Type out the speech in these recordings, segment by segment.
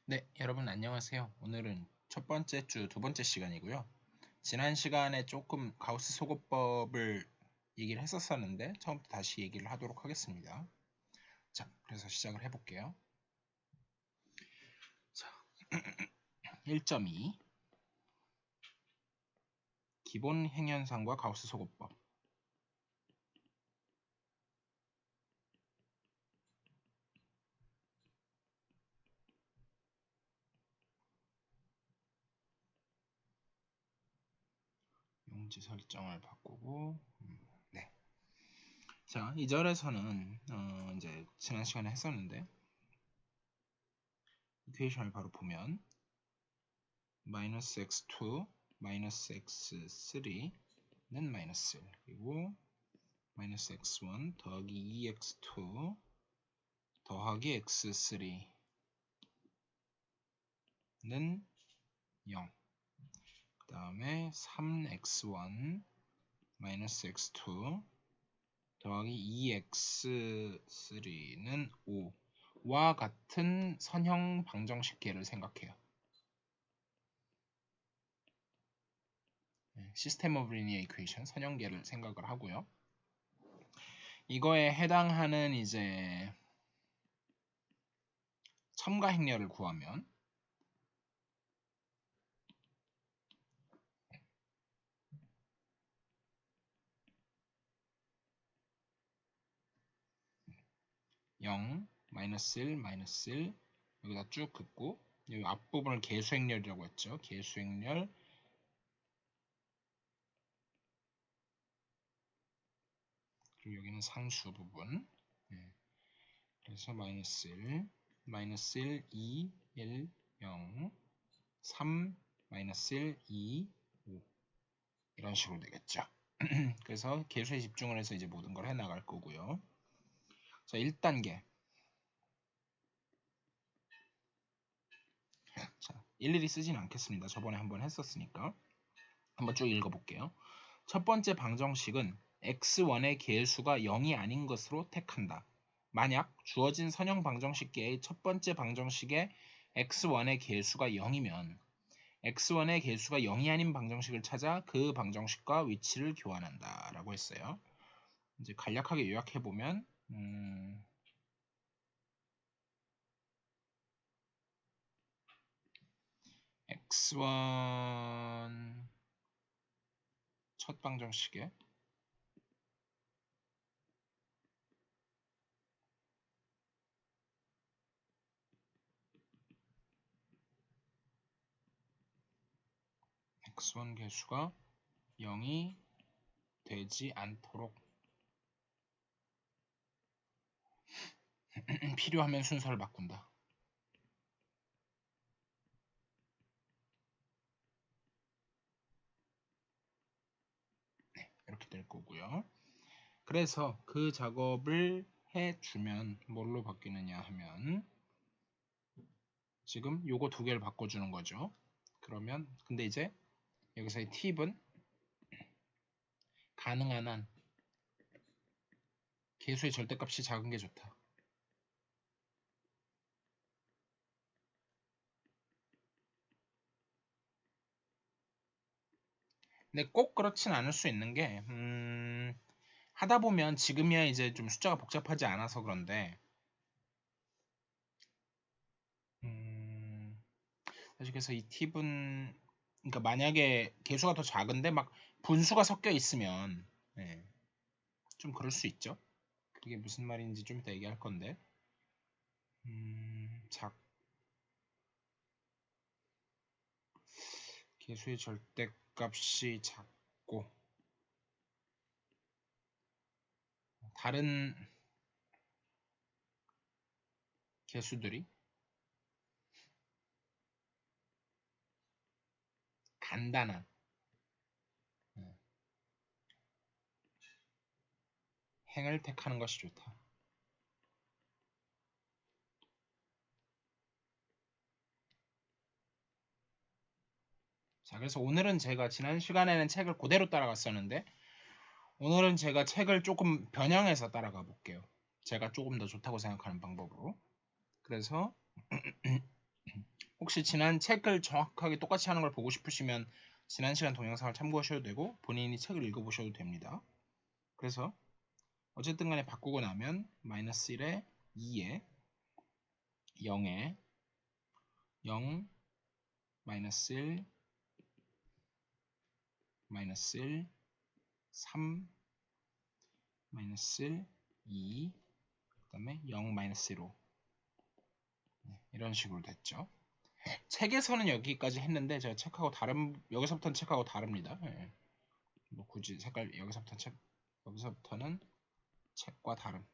네, 여러분 안녕하세요. 오늘은 첫 번째 주 두 번째 시간이고요. 지난 시간에 조금 가우스 소거법을 얘기를 했었었는데 처음부터 다시 얘기를 하도록 하겠습니다. 자, 그래서 시작을 해볼게요. 자, 1.2 기본 행현상과 가우스 소거법. 용지 설정을 바꾸고 네. 자, 이 절에서는 이제 지난 시간에 했었는데 이퀘이션을 바로 보면 마이너스 x2 마이너스 x3는 마이너스 1 그리고 마이너스 x1 더하기 2x2 더하기 x3는 0. 그 다음에 3x1 마이너스 x2 더하기 2x3는 5와 같은 선형 방정식계를 생각해요. 시스템 오브 리니어 이퀘이션 선형계를 생각을 하고요. 이거에 해당하는 이제 첨가 행렬을 구하면 (0) 마이너스 1 마이너스 1 여기다 쭉 긋고 여기 앞부분을 계수행렬이라고 했죠. 계수행렬 그리고 여기는 상수 부분. 그래서 마이너스 1, 마이너스 1, 2, 1, 0, 3, 마이너스 1, 2, 5 이런 식으로 되겠죠. 그래서 계수에 집중을 해서 이제 모든 걸 해나갈 거고요. 자, 1단계. 자, 일일이 쓰진 않겠습니다. 저번에 한번 했었으니까. 한번 쭉 읽어볼게요. 첫 번째 방정식은 x1의 계수가 0이 아닌 것으로 택한다. 만약 주어진 선형 방정식계의 첫 번째 방정식에 x1의 계수가 0이면 x1의 계수가 0이 아닌 방정식을 찾아 그 방정식과 위치를 교환한다 라고 했어요. 이제 간략하게 요약해보면 x1 첫 방정식에 x1 계수가 0이 되지 않도록 필요하면 순서를 바꾼다. 네, 이렇게 될 거고요. 그래서 그 작업을 해주면 뭘로 바뀌느냐 하면 지금 요거 두 개를 바꿔주는 거죠. 그러면 근데 이제 여기서의 팁은 가능한 한 계수의 절대값이 작은 게 좋다. 근데 꼭 그렇진 않을 수 있는 게 하다 보면 지금이야 이제 좀 숫자가 복잡하지 않아서 그런데 사실 그래서 이 팁은 그러니까 만약에 계수가 더 작은데 막 분수가 섞여 있으면 좀 그럴 수 있죠. 그게 무슨 말인지 좀 이따 얘기할 건데 계수의 절대값이 작고 다른 계수들이 간단한 행을 택하는 것이 좋다. 자, 그래서 오늘은 제가 지난 시간에는 책을 그대로 따라갔었는데 오늘은 제가 책을 조금 변형해서 따라가 볼게요. 제가 조금 더 좋다고 생각하는 방법으로. 그래서 혹시 지난 책을 정확하게 똑같이 하는 걸 보고 싶으시면 지난 시간 동영상을 참고하셔도 되고 본인이 책을 읽어보셔도 됩니다. 그래서 어쨌든 간에 바꾸고 나면 마이너스 1에 2에 0에 0 마이너스 1 마이너스 1 3 마이너스 1 2 그 다음에 0 마이너스 1 5 이런 식으로 됐죠. 책에서는 여기까지 했는데 제가 책하고 여기서부터는 책하고 다릅니다. 예. 뭐 굳이 색깔 여기서부터는 책과 다름.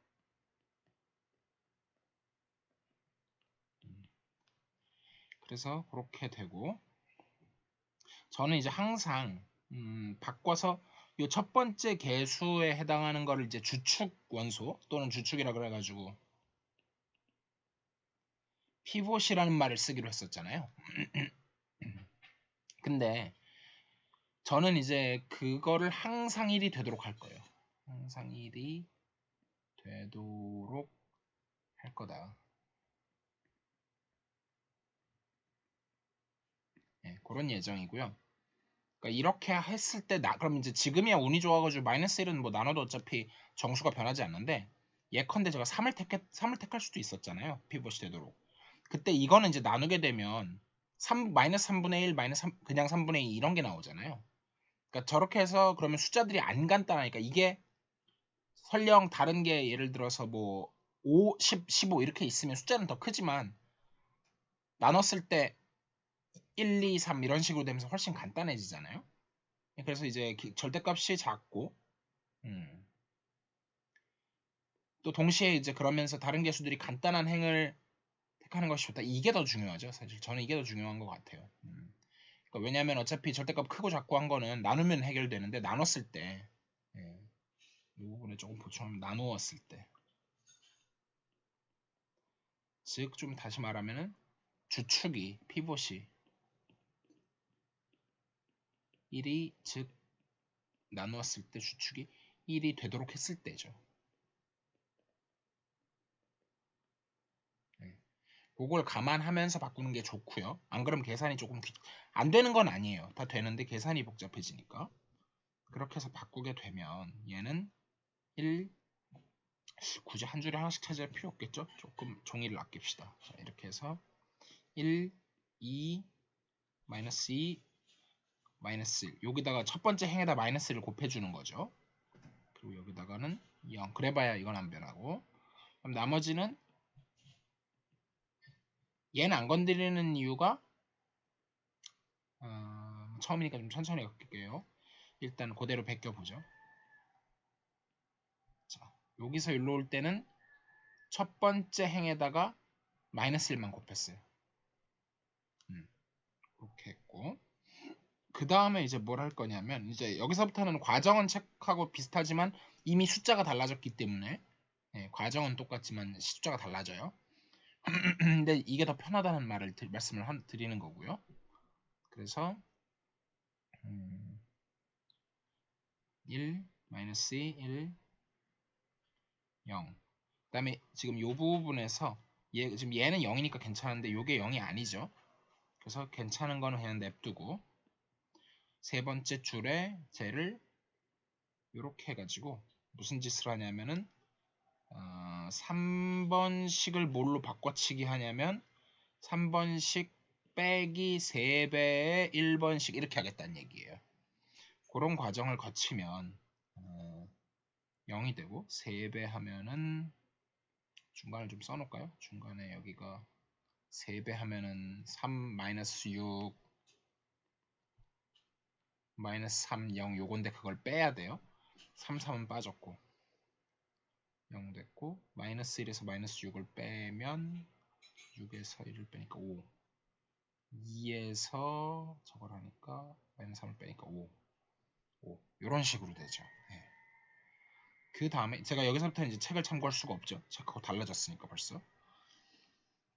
그래서 그렇게 되고 저는 이제 항상 바꿔서 이 첫 번째 개수에 해당하는 거를 이제 주축 원소 또는 주축이라 그래가지고 피봇이라는 말을 쓰기로 했었잖아요. 근데 저는 이제 그거를 항상 1이 되도록 할 거예요. 항상 1이 되도록 할 거다. 네, 그런 예정이고요. 그러니까 이렇게 했을 때 그럼 이제 지금이야 운이 좋아가지고 마이너스 1은 뭐 나눠도 어차피 정수가 변하지 않는데 예컨대 제가 3을 택할 수도 있었잖아요. 피봇이 되도록. 그때 이거는 이제 나누게 되면 마이너스 3분의 1, 그냥 3분의 2 이런 게 나오잖아요. 그러니까 저렇게 해서 그러면 숫자들이 안 간단하니까 이게 설령 다른 게 예를 들어서 뭐 5, 10, 15 이렇게 있으면 숫자는 더 크지만 나눴을 때 1, 2, 3 이런 식으로 되면서 훨씬 간단해지잖아요. 그래서 이제 절대값이 작고 또 동시에 이제 그러면서 다른 개수들이 간단한 행을 택하는 것이 좋다. 이게 더 중요하죠. 사실 저는 이게 더 중요한 것 같아요. 그러니까 왜냐하면 어차피 절대값 크고 작고 한 거는 나누면 해결되는데 나눴을 때 이 부분에 조금 보충하면 나누었을 때 즉 좀 다시 말하면은 주축이 피봇이 1이 즉 나누었을 때 주축이 1이 되도록 했을 때죠. 그걸 감안하면서 바꾸는 게 좋고요. 안 그러면 계산이 조금 안 되는 건 아니에요. 다 되는데 계산이 복잡해지니까. 그렇게 해서 바꾸게 되면 얘는 1 굳이 한 줄에 하나씩 찾을 필요 없겠죠? 조금 종이를 아낍시다. 자, 이렇게 해서 1, 2, 마이너스 2, 마이너스 1 여기다가 첫 번째 행에다 마이너스를 곱해주는 거죠. 그리고 여기다가는 0 그래봐야 이건 안 변하고 그럼 나머지는 얘는 안 건드리는 이유가 처음이니까 좀 천천히 갈게요. 일단 그대로 베껴보죠. 자, 여기서 일로 올 때는 첫 번째 행에다가 마이너스 1만 곱했어요. 이렇게 했고 그 다음에 이제 뭘 할 거냐면 이제 여기서부터는 과정은 책하고 비슷하지만 이미 숫자가 달라졌기 때문에 과정은 똑같지만 숫자가 달라져요. 근데 이게 더 편하다는 말씀을 드리는 거고요. 그래서 1, 마이너스 2, 1, 0. 그 다음에 지금 이 부분에서 지금 얘는 0이니까 괜찮은데 이게 0이 아니죠. 그래서 괜찮은 거는 그냥 냅두고 세 번째 줄에 쟤를 이렇게 해가지고 무슨 짓을 하냐면은 3번씩을 뭘로 바꿔치기 하냐면 3번씩 빼기 3배의 1번씩 이렇게 하겠다는 얘기예요. 그런 과정을 거치면 0이 되고 3배 하면은 중간을 좀 써놓을까요? 중간에 여기가 3배 하면은 3 마이너스 6 마이너스 3 0 요건데 그걸 빼야 돼요. 3, 3은 빠졌고 0 됐고 마이너스 1에서 마이너스 6을 빼면 6에서 1을 빼니까 5 2에서 저걸 하니까 마이너스 3을 빼니까 5 이런 식으로 되죠. 네. 그 다음에 제가 여기서부터 이제 책을 참고할 수가 없죠. 책하고 달라졌으니까 벌써.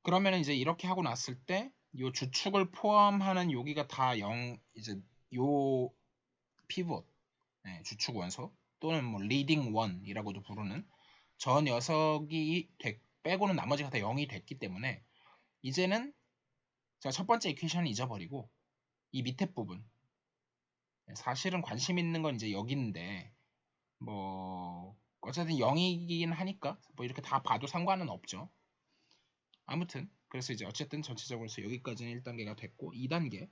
그러면 이제 이렇게 하고 났을 때 이 주축을 포함하는 여기가 다 0 이제 요 피봇 주축 원소 또는 뭐 리딩 원이라고도 부르는 저 녀석이 빼고는 나머지가 다 0이 됐기 때문에 이제는 자, 첫 번째 이퀘이션은 잊어버리고 이 밑에 부분, 사실은 관심 있는 건 이제 여기인데 뭐 어쨌든 0이긴 하니까 뭐 이렇게 다 봐도 상관은 없죠. 아무튼 그래서 이제 어쨌든 전체적으로 여기까지는 1단계가 됐고 2단계,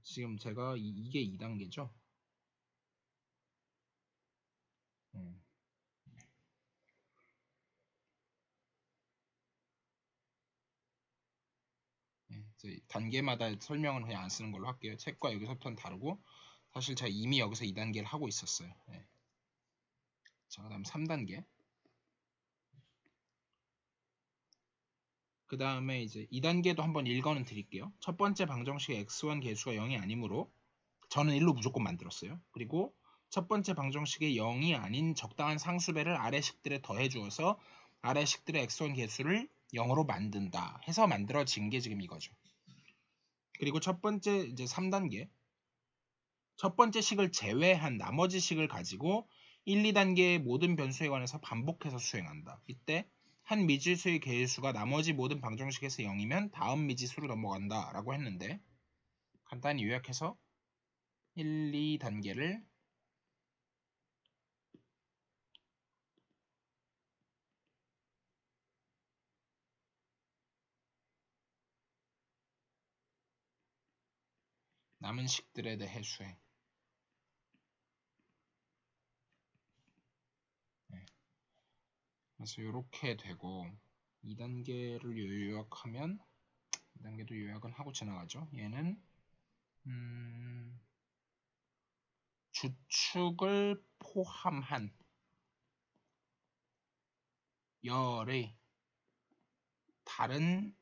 지금 제가 이게 2단계죠. 단계마다 설명은 그냥 안 쓰는 걸로 할게요. 책과 여기서부터는 다르고 사실 제가 이미 여기서 2단계를 하고 있었어요. 자, 그 다음 3단계. 그 다음에 이제 2단계도 한번 읽어는 드릴게요. 첫 번째 방정식의 x1 개수가 0이 아니므로 저는 1로 무조건 만들었어요. 그리고 첫 번째 방정식의 0이 아닌 적당한 상수배를 아래식들에 더해 주어서 아래식들의 x1 개수를 0으로 만든다 해서 만들어진 게 지금 이거죠. 그리고 첫 번째 이제 3단계. 첫 번째 식을 제외한 나머지 식을 가지고 1, 2단계의 모든 변수에 관해서 반복해서 수행한다. 이때 한 미지수의 개수가 나머지 모든 방정식에서 0이면 다음 미지수로 넘어간다 라고 했는데, 간단히 요약해서 1, 2단계를 남은 식들에 대해 수행. 그래서 이렇게 되고 2단계를 요약하면 2단계도 요약은 하고 지나가죠. 얘는 주축을 포함한 열의 다른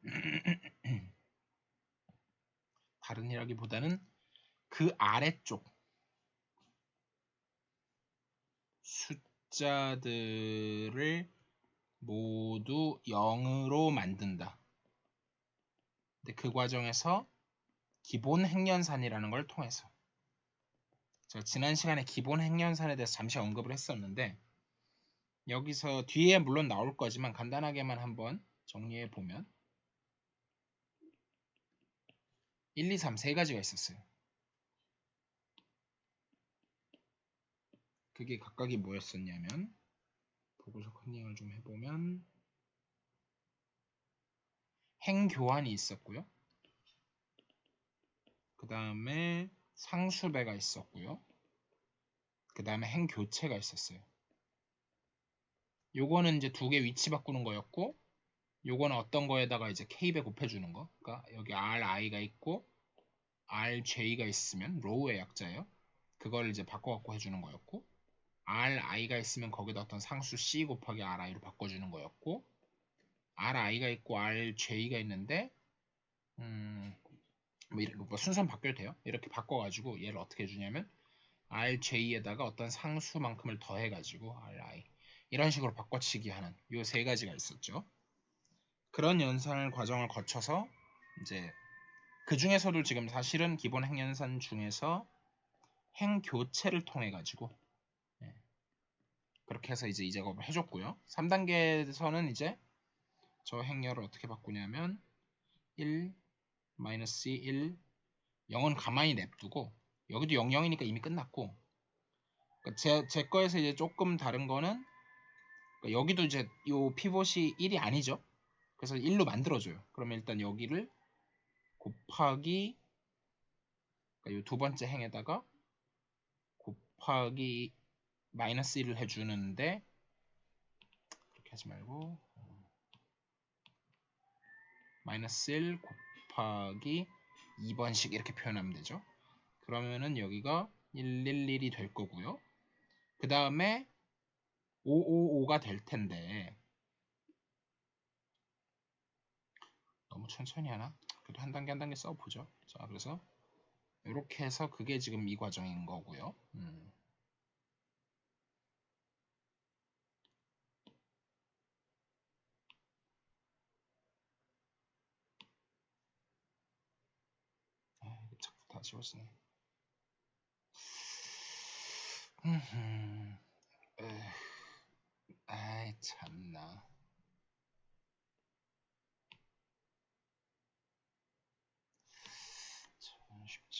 다른이라기보다는 그 아래쪽 숫자들을 모두 0으로 만든다. 근데 그 과정에서 기본 행연산이라는 걸 통해서, 제가 지난 시간에 기본 행연산에 대해서 잠시 언급을 했었는데 여기서 뒤에 물론 나올 거지만 간단하게만 한번 정리해 보면 1, 2, 3 세 가지가 있었어요. 그게 각각이 뭐였었냐면, 보고서 컨닝을 좀 해보면 행교환이 있었고요. 그 다음에 상수배가 있었고요. 그 다음에 행교체가 있었어요. 요거는 이제 두 개 위치 바꾸는 거였고, 요거는 어떤 거에다가 이제 k배 곱해주는 거. 그러니까 여기 ri가 있고 rj가 있으면 로우의 약자예요. 그걸 이제 바꿔갖고 해주는 거였고, ri가 있으면 거기다 어떤 상수 c 곱하기 ri로 바꿔주는 거였고, ri가 있고 rj가 있는데 뭐 순서는 바뀌어도 돼요. 이렇게 바꿔가지고 얘를 어떻게 해주냐면 rj에다가 어떤 상수만큼을 더해가지고 ri 이런 식으로 바꿔치기 하는 요 세 가지가 있었죠. 그런 연산 과정을 거쳐서 이제 그 중에서도 지금 사실은 기본 행연산 중에서 행교체를 통해 가지고 그렇게 해서 이제 이 작업을 해줬고요. 3단계에서는 이제 저 행렬을 어떻게 바꾸냐면 1, -2, 1, 0은 가만히 냅두고 여기도 0, 0이니까 이미 끝났고, 그러니까 제 거에서 이제 조금 다른 거는 그러니까 여기도 이제 요 피봇이 1이 아니죠. 그래서 1로 만들어줘요. 그러면 일단 여기를 곱하기, 그러니까 요 두 번째 행에다가 곱하기 -1을 해주는데, 그렇게 하지 말고 -1 곱하기 2번씩 이렇게 표현하면 되죠. 그러면은 여기가 111이 될 거고요. 그 다음에 555가 될 텐데 너무 천천히 하나? 그래도 한 단계 한 단계 써보죠. 자, 그래서 이렇게 해서 그게 지금 이 과정인 거고요. 자꾸 다 지웠으네. 아이 참나.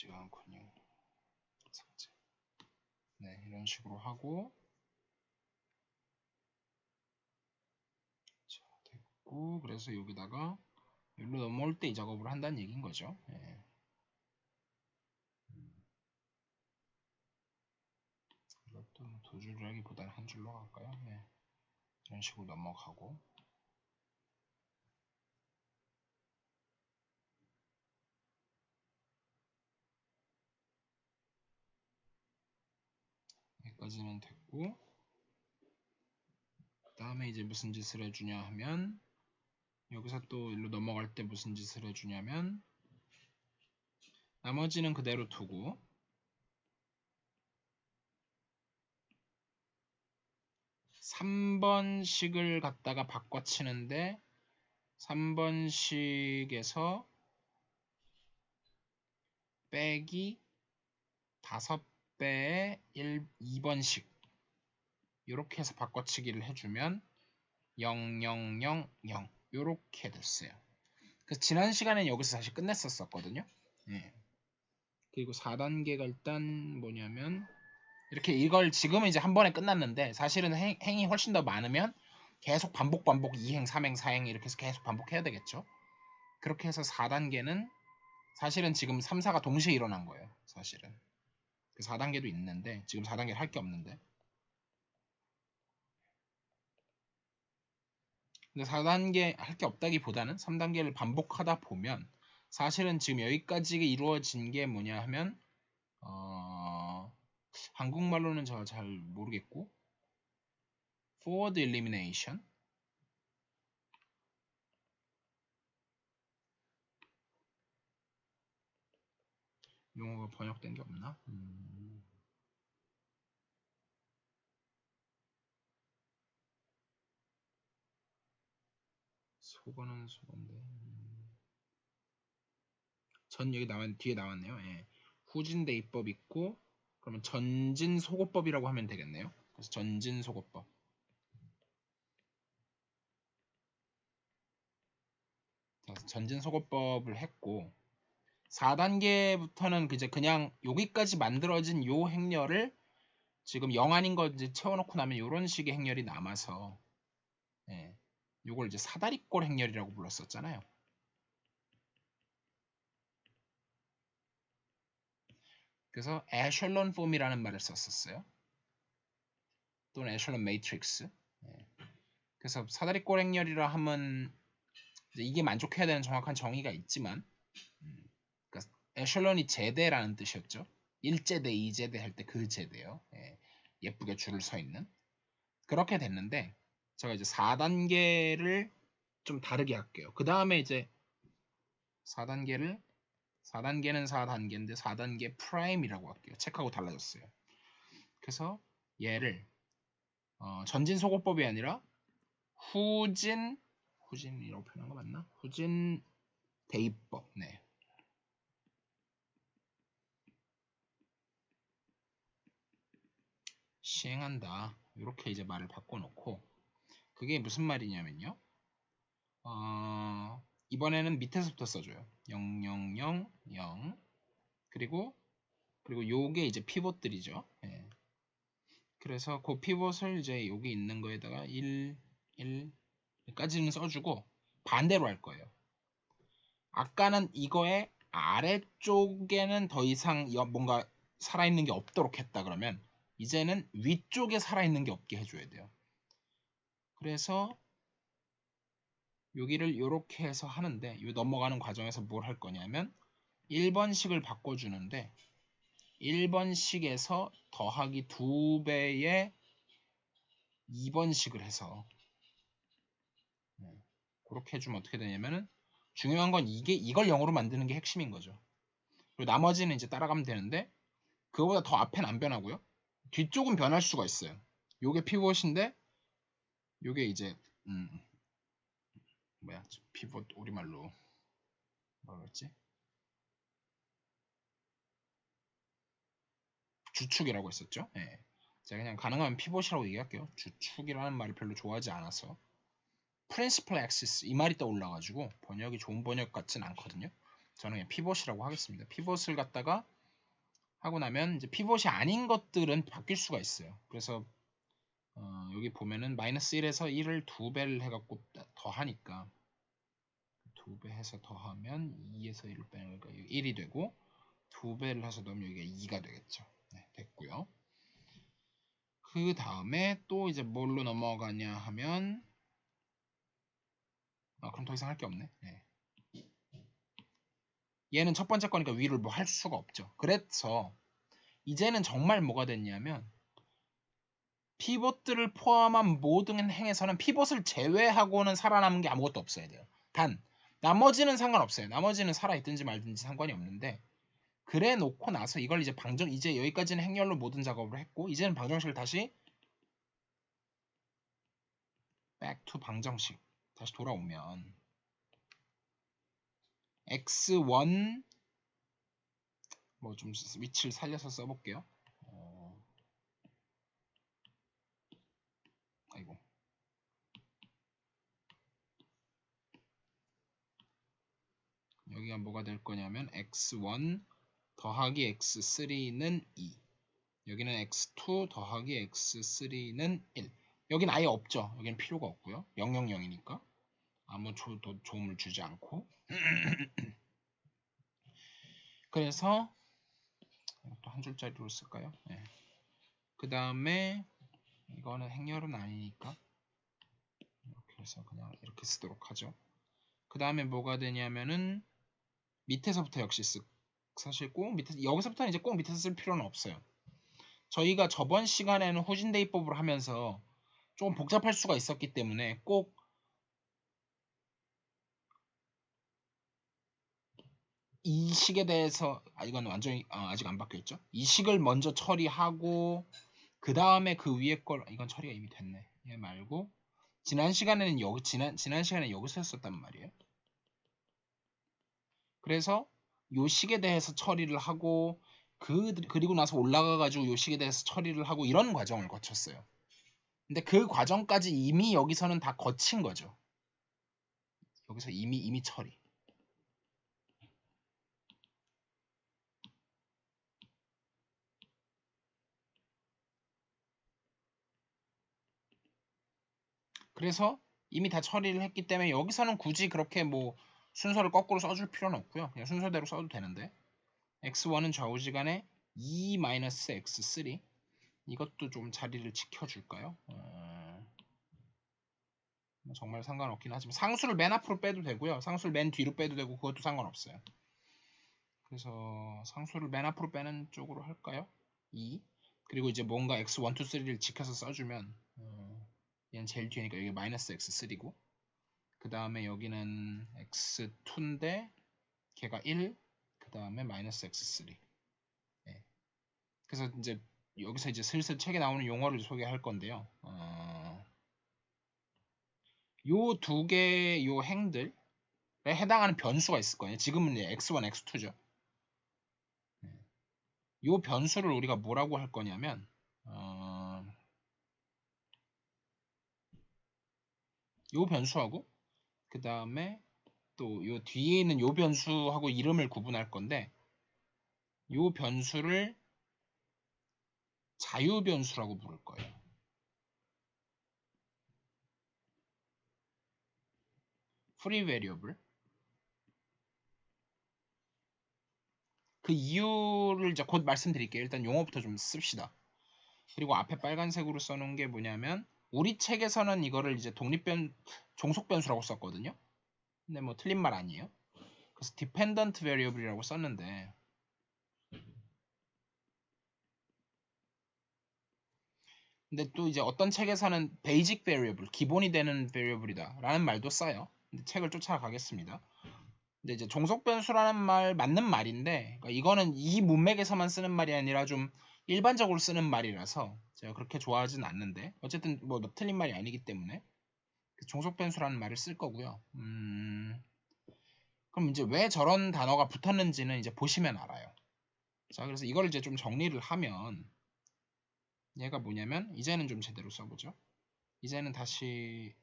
같지가 않군요. 삭제. 네, 이런 식으로 하고 자, 됐고 그래서 여기다가 여기로 넘어올 때 이 작업을 한다는 얘기인 거죠. 예. 이것도 두 줄이라기보다는 한 줄로 갈까요? 예. 이런 식으로 넘어가고 여기까지는 됐고 그 다음에 이제 무슨 짓을 해주냐 하면 여기서 또 일로 넘어갈 때 무슨 짓을 해주냐면 나머지는 그대로 두고 3번식을 갖다가 바꿔치는데 3번식에서 빼기 5배의 2번식 이렇게 해서 바꿔치기를 해주면 0, 0, 0, 0 이렇게 됐어요. 그래서 지난 시간엔 여기서 사실 끝냈었거든요. 예. 그리고 4단계가 일단 뭐냐면 이렇게 이걸 지금은 이제 한 번에 끝났는데 사실은 행이 훨씬 더 많으면 계속 반복 2행, 3행, 4행 이렇게 해서 계속 반복해야 되겠죠. 그렇게 해서 4단계는 사실은 지금 3, 4가 동시에 일어난 거예요. 사실은. 그 4단계도 있는데 지금 4단계를 할 게 없는데 근데 4단계 할 게 없다기보다는 3단계를 반복하다 보면 사실은 지금 여기까지 이루어진 게 뭐냐 하면 한국말로는 제가 잘 모르겠고 forward elimination 용어가 번역된 게 없나? 속어는 속어인데 전 여기 뒤에 나왔네요. 예. 후진대입법 있고 그러면 전진속어법이라고 하면 되겠네요. 그래서 전진속어법. 전진속어법을 했고 4단계부터는 이제 그냥 여기까지 만들어진 요 행렬을 지금 0 아닌 거 이제 채워놓고 나면 이런 식의 행렬이 남아서 예. 요걸 이제 사다리꼴 행렬이라고 불렀었잖아요. 그래서 에셜론 폼이라는 말을 썼었어요. 또는 에셜론 매트릭스. 예. 그래서 사다리꼴 행렬이라 하면 이게 만족해야 되는 정확한 정의가 있지만 그러니까 에셜론이 제대라는 뜻이었죠. 1제대, 2제대 할 때 그 제대요. 예. 예쁘게 줄을 서 있는. 그렇게 됐는데 제가 이제 4단계를 좀 다르게 할게요. 그 다음에 이제 4단계는 4단계인데 4단계 프라임이라고 할게요. 책하고 달라졌어요. 그래서 얘를 전진속어법이 아니라 후진이라고 표현한 거 맞나? 후진 대입법. 네. 시행한다. 이렇게 이제 말을 바꿔놓고 그게 무슨 말이냐면요. 이번에는 밑에서부터 써줘요. 0, 0, 0, 0 그리고 요게 이제 피봇들이죠. 예. 그래서 그 피봇을 이제 여기 있는 거에다가 1, 1까지는 써주고 반대로 할 거예요. 아까는 이거의 아래쪽에는 더 이상 뭔가 살아있는 게 없도록 했다 그러면 이제는 위쪽에 살아있는 게 없게 해줘야 돼요. 그래서 여기를 이렇게 해서 하는데 이 넘어가는 과정에서 뭘 할 거냐면 1번식을 바꿔주는데 1번식에서 더하기 2배의 2번식을 해서 그렇게 해주면 어떻게 되냐면은 중요한 건 이걸 0으로 만드는 게 핵심인 거죠. 그리고 나머지는 이제 따라가면 되는데 그거보다 더 앞엔 안 변하고요. 뒤쪽은 변할 수가 있어요. 요게 피봇인데 요게 이제 피봇 우리말로 뭐라 그랬지? 주축이라고 했었죠. 예. 제가 그냥 가능하면 피봇이라고 얘기할게요. 주축이라는 말을 별로 좋아하지 않아서 principal axis 이 말이 떠올라가지고 번역이 좋은 번역 같진 않거든요. 저는 그냥 피봇이라고 하겠습니다. 피봇을 갖다가 하고 나면 이제 피봇이 아닌 것들은 바뀔 수가 있어요. 그래서 여기 보면은 마이너스 1에서 1을 2배를 해갖고 더하니까 2배 해서 더하면 2에서 1을 빼니까 1이 되고 2배를 해서 넣으면 여기가 2가 되겠죠. 네, 됐고요. 그 다음에 또 이제 뭘로 넘어가냐 하면 그럼 더 이상 할 게 없네. 네. 얘는 첫 번째 거니까 위를 뭐 할 수가 없죠. 그래서 이제는 정말 뭐가 됐냐면 피봇들을 포함한 모든 행에서는 피봇을 제외하고는 살아남은 게 아무것도 없어야 돼요. 단 나머지는 상관없어요. 나머지는 살아있든지 말든지 상관이 없는데 그래 놓고 나서 이걸 이제 이제 여기까지는 행렬로 모든 작업을 했고 이제는 방정식을 다시 back to 방정식 다시 돌아오면 x1 뭐 좀 위치를 살려서 써볼게요. 아이고 여기가 뭐가 될 거냐면 x1 더하기 x3는 2 여기는 x2 더하기 x3는 1 여기는 아예 없죠. 여기는 필요가 없고요. 000이니까 아무 도움을 주지 않고 그래서 또 한 줄짜리로 쓸까요? 네. 그 다음에 이거는 행렬은 아니니까 이렇게 해서 그냥 이렇게 쓰도록 하죠. 그 다음에 뭐가 되냐면은 밑에서부터 역시 사실 꼭 밑에서 여기서부터는 이제 꼭 밑에서 쓸 필요는 없어요. 저희가 저번 시간에는 호신대입법을 하면서 조금 복잡할 수가 있었기 때문에 꼭 이 식에 대해서 이건 완전히 아직 안 바뀌었죠. 이 식을 먼저 처리하고 그 다음에 그 위에 걸 이건 처리가 이미 됐네. 얘 말고 지난 시간에는 지난 시간에 여기서 했었단 말이에요. 그래서 요 식에 대해서 처리를 하고 그리고 나서 올라가 가지고 요 식에 대해서 처리를 하고 이런 과정을 거쳤어요. 근데 그 과정까지 이미 여기서는 다 거친 거죠. 여기서 이미 처리. 그래서 이미 다 처리를 했기 때문에 여기서는 굳이 그렇게 뭐 순서를 거꾸로 써줄 필요는 없고요. 그냥 순서대로 써도 되는데 x1은 좌우지간에 2-x3 이것도 좀 자리를 지켜줄까요? 정말 상관없긴 하지만 상수를 맨 앞으로 빼도 되고요. 상수를 맨 뒤로 빼도 되고 그것도 상관없어요. 그래서 상수를 맨 앞으로 빼는 쪽으로 할까요? 2 그리고 이제 뭔가 x1, 2, 3를 지켜서 써주면 얘는 제일 뒤에니까 여기 마이너스 x3고 그 다음에 여기는 x2인데 걔가 1, 그 다음에 마이너스 x3 네. 그래서 이제 여기서 이제 슬슬 책에 나오는 용어를 소개할 건데요. 요 두 개의 요 행들에 해당하는 변수가 있을 거예요. 지금은 x1, x2죠. 요 변수를 우리가 뭐라고 할 거냐면 요 변수하고 그 다음에 또 요 뒤에 있는 요 변수하고 이름을 구분할 건데 요 변수를 자유 변수라고 부를 거예요. free variable. 그 이유를 이제 곧 말씀드릴게요. 일단 용어부터 좀 씁시다. 그리고 앞에 빨간색으로 써놓은 게 뭐냐면 우리 책에서는 이거를 이제 종속 변수라고 썼거든요. 근데 뭐 틀린 말 아니에요. 그래서 dependent variable이라고 썼는데 근데 또 이제 어떤 책에서는 basic variable, 기본이 되는 variable이다 라는 말도 써요. 근데 책을 쫓아가겠습니다. 근데 이제 종속 변수라는 말 맞는 말인데 그러니까 이거는 이 문맥에서만 쓰는 말이 아니라 좀 일반적으로 쓰는 말이라서 제가 그렇게 좋아하진 않는데 어쨌든 뭐 틀린 말이 아니기 때문에 종속 변수라는 말을 쓸 거고요. 그럼 이제 왜 저런 단어가 붙었는지는 이제 보시면 알아요. 자, 그래서 이걸 이제 좀 정리를 하면 얘가 뭐냐면 이제는 좀 제대로 써보죠. 이제는 다시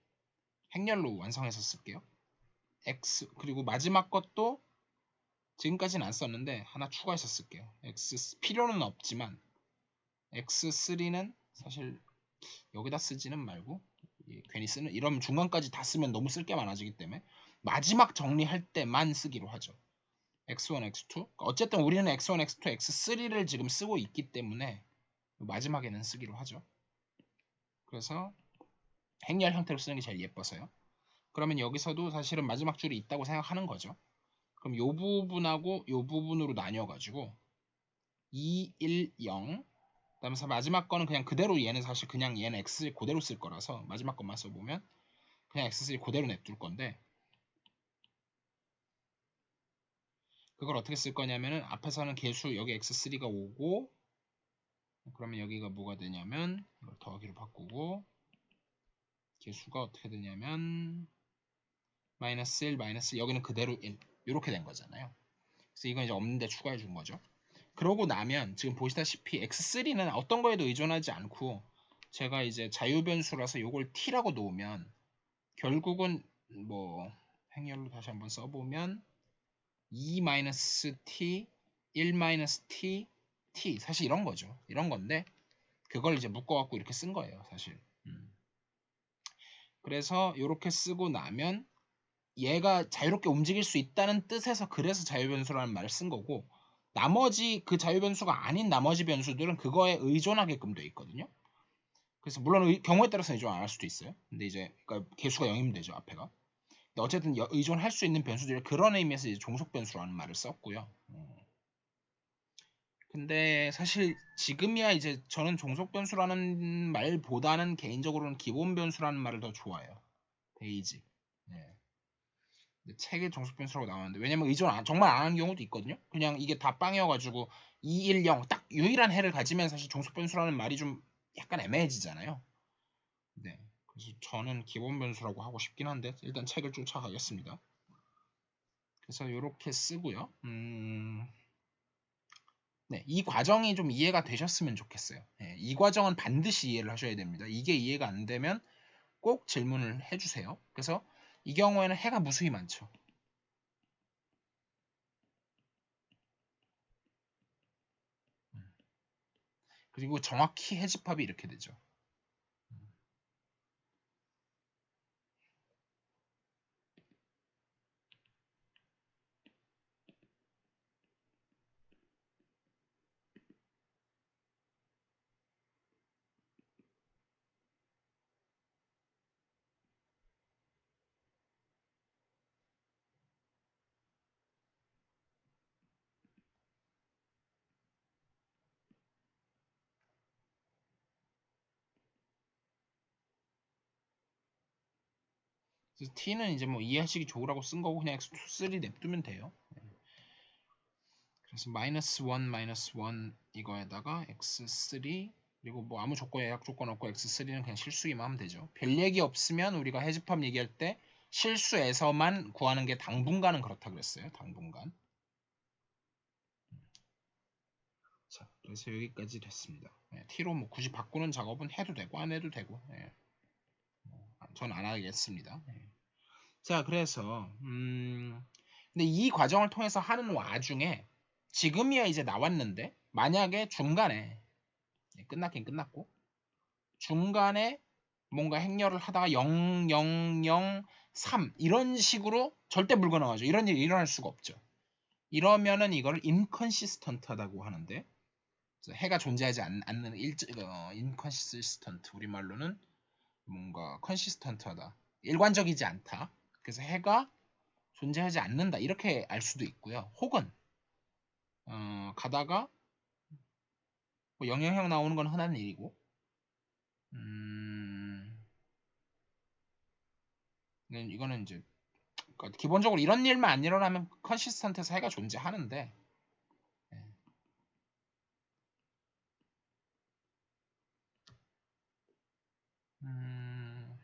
행렬로 완성해서 쓸게요. x 그리고 마지막 것도 지금까지는 안 썼는데 하나 추가해서 쓸게요. 필요는 없지만 x3는 사실 여기다 쓰지는 말고 괜히 쓰는 이러면 중간까지 다 쓰면 너무 쓸 게 많아지기 때문에 마지막 정리할 때만 쓰기로 하죠. x1, x2 어쨌든 우리는 x1, x2, x3를 지금 쓰고 있기 때문에 마지막에는 쓰기로 하죠. 그래서 행렬 형태로 쓰는 게 제일 예뻐서요. 그러면 여기서도 사실은 마지막 줄이 있다고 생각하는 거죠. 그럼 이 부분하고 이 부분으로 나뉘어가지고 2, 1, 0 그다음에 마지막 거는 그냥 그대로 얘는 사실 그냥 얘는 x 그대로 쓸 거라서 마지막 것만 써보면 그냥 x3 그대로 냅둘 건데 그걸 어떻게 쓸 거냐면은 앞에서는 개수 여기 x3가 오고 그러면 여기가 뭐가 되냐면 이걸 더하기로 바꾸고 개수가 어떻게 되냐면 마이너스 1, 마이너스 여기는 그대로 1 이렇게 된 거잖아요. 그래서 이건 이제 없는데 추가해 준 거죠. 그러고 나면 지금 보시다시피 x3는 어떤 거에도 의존하지 않고 제가 이제 자유변수라서 이걸 t라고 놓으면 결국은 뭐 행렬로 다시 한번 써보면 2-t, 1-t, t 사실 이런 거죠. 이런 건데 그걸 이제 묶어갖고 이렇게 쓴 거예요. 사실. 그래서 이렇게 쓰고 나면 얘가 자유롭게 움직일 수 있다는 뜻에서 그래서 자유변수라는 말을 쓴 거고 나머지 그 자유변수가 아닌 나머지 변수들은 그거에 의존하게끔 돼 있거든요. 그래서 물론 경우에 따라서 의존 안 할 수도 있어요. 근데 이제 그러니까 개수가 0이면 되죠 앞에가. 근데 어쨌든 의존할 수 있는 변수들이 그런 의미에서 이제 종속 변수라는 말을 썼고요. 근데 사실 지금이야 이제 저는 종속 변수라는 말보다는 개인적으로는 기본 변수라는 말을 더 좋아해요. 베이직. 네. 책에 종속 변수라고 나왔는데 왜냐면 의존 정말 안 하는 경우도 있거든요. 그냥 이게 다 빵이어가지고 2, 1, 0 딱 유일한 해를 가지면 사실 종속 변수라는 말이 좀 약간 애매해지잖아요. 네. 그래서 저는 기본 변수라고 하고 싶긴 한데 일단 책을 쫓아가겠습니다. 그래서 이렇게 쓰고요. 네, 이 과정이 좀 이해가 되셨으면 좋겠어요. 네, 이 과정은 반드시 이해를 하셔야 됩니다. 이게 이해가 안 되면 꼭 질문을 해주세요. 그래서 이 경우에는 해가 무수히 많죠. 그리고 정확히 해집합이 이렇게 되죠. 그래서 t는 이제 뭐 이해하시기 좋으라고 쓴 거고 그냥 x2, 3 냅두면 돼요. 그래서 마이너스 1, 마이너스 1 이거에다가 x3 그리고 뭐 아무 조건 예약 조건 없고 x3는 그냥 실수기만 하면 되죠. 별 얘기 없으면 우리가 해집합 얘기할 때 실수에서만 구하는 게 당분간은 그렇다 그랬어요. 당분간. 자, 그래서 여기까지 됐습니다. 네, t로 뭐 굳이 바꾸는 작업은 해도 되고 안 해도 되고 네. 전 안 하겠습니다. 네. 자, 그래서 근데 이 과정을 통해서 하는 와중에 지금이야 이제 나왔는데 만약에 중간에 끝났긴 끝났고 중간에 뭔가 행렬을 하다가 0, 0, 0, 3 이런 식으로 절대 불가능하죠. 이런 일이 일어날 수가 없죠. 이러면은 이거를 인컨시스턴트하다고 하는데 해가 존재하지 않는 인컨시스턴트 우리말로는 뭔가 컨시스턴트하다 일관적이지 않다. 그래서 해가 존재하지 않는다 이렇게 알 수도 있고요. 혹은 가다가 뭐 영향형 나오는 건 흔한 일이고 이거는 이제 그러니까 기본적으로 이런 일만 안 일어나면 컨시스턴트에서 해가 존재하는데 예. 음,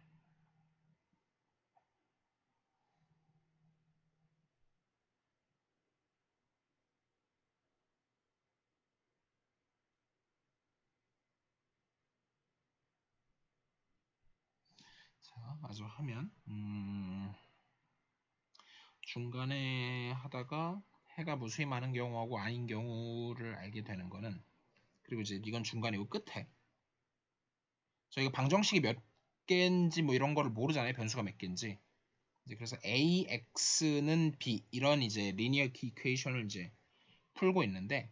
자 마저 하면 중간에 하다가 해가 무수히 많은 경우하고 아닌 경우를 알게 되는 거는, 그리고 이제 이건 중간이고 끝에 저희가 방정식이 몇 개인지 뭐 이런 거를 모르잖아요. 변수가 몇 개인지. 이제 그래서 AX는 B 이런 이제 리니어 이퀘이션을 이제 풀고 있는데,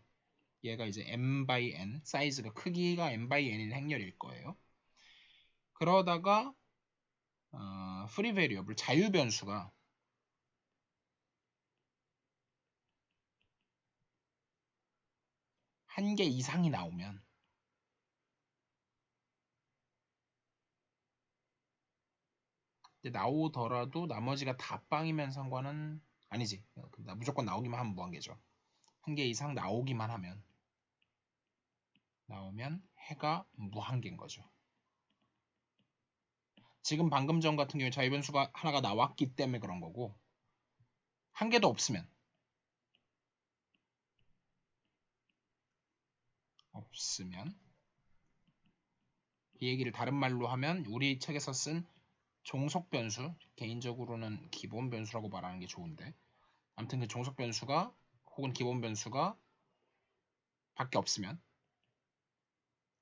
얘가 이제 m by n, 사이즈가 크기가 m by n인 행렬일 거예요. 그러다가 free variable 자유 변수가 한 개 이상이 나오면, 나오더라도 나머지가 다 빵이면 상관은 아니지. 무조건 나오기만 하면 무한계죠. 한 개 이상 나오면 해가 무한계인 거죠. 지금 방금 전 같은 경우에 자유 변수가 하나가 나왔기 때문에 그런 거고, 한 개도 없으면 이 얘기를 다른 말로 하면 우리 책에서 쓴 종속 변수, 개인적으로는 기본 변수라고 말하는 게 좋은데, 아무튼 그 종속 변수가 혹은 기본 변수가 밖에 없으면,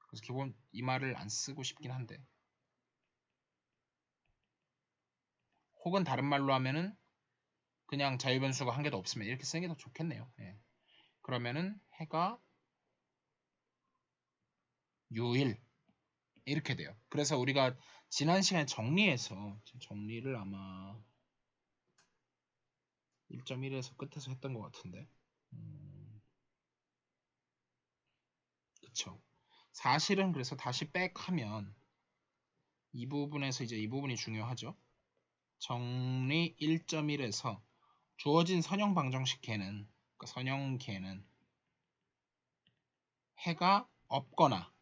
그래서 기본 이 말을 안 쓰고 싶긴 한데, 혹은 다른 말로 하면은 그냥 자유 변수가 한 개도 없으면 이렇게 쓰는 게 더 좋겠네요. 예. 그러면은 해가 유일 이렇게 돼요. 그래서 우리가 지난 시간에 정리를 아마 1.1에서 끝에서 했던 것 같은데, 그쵸. 사실은 그래서 다시 백하면 이 부분에서 이제 이 부분이 중요하죠. 정리 1.1에서 주어진 선형 방정식 개는, 그러니까 선형 개는 해가 없거나,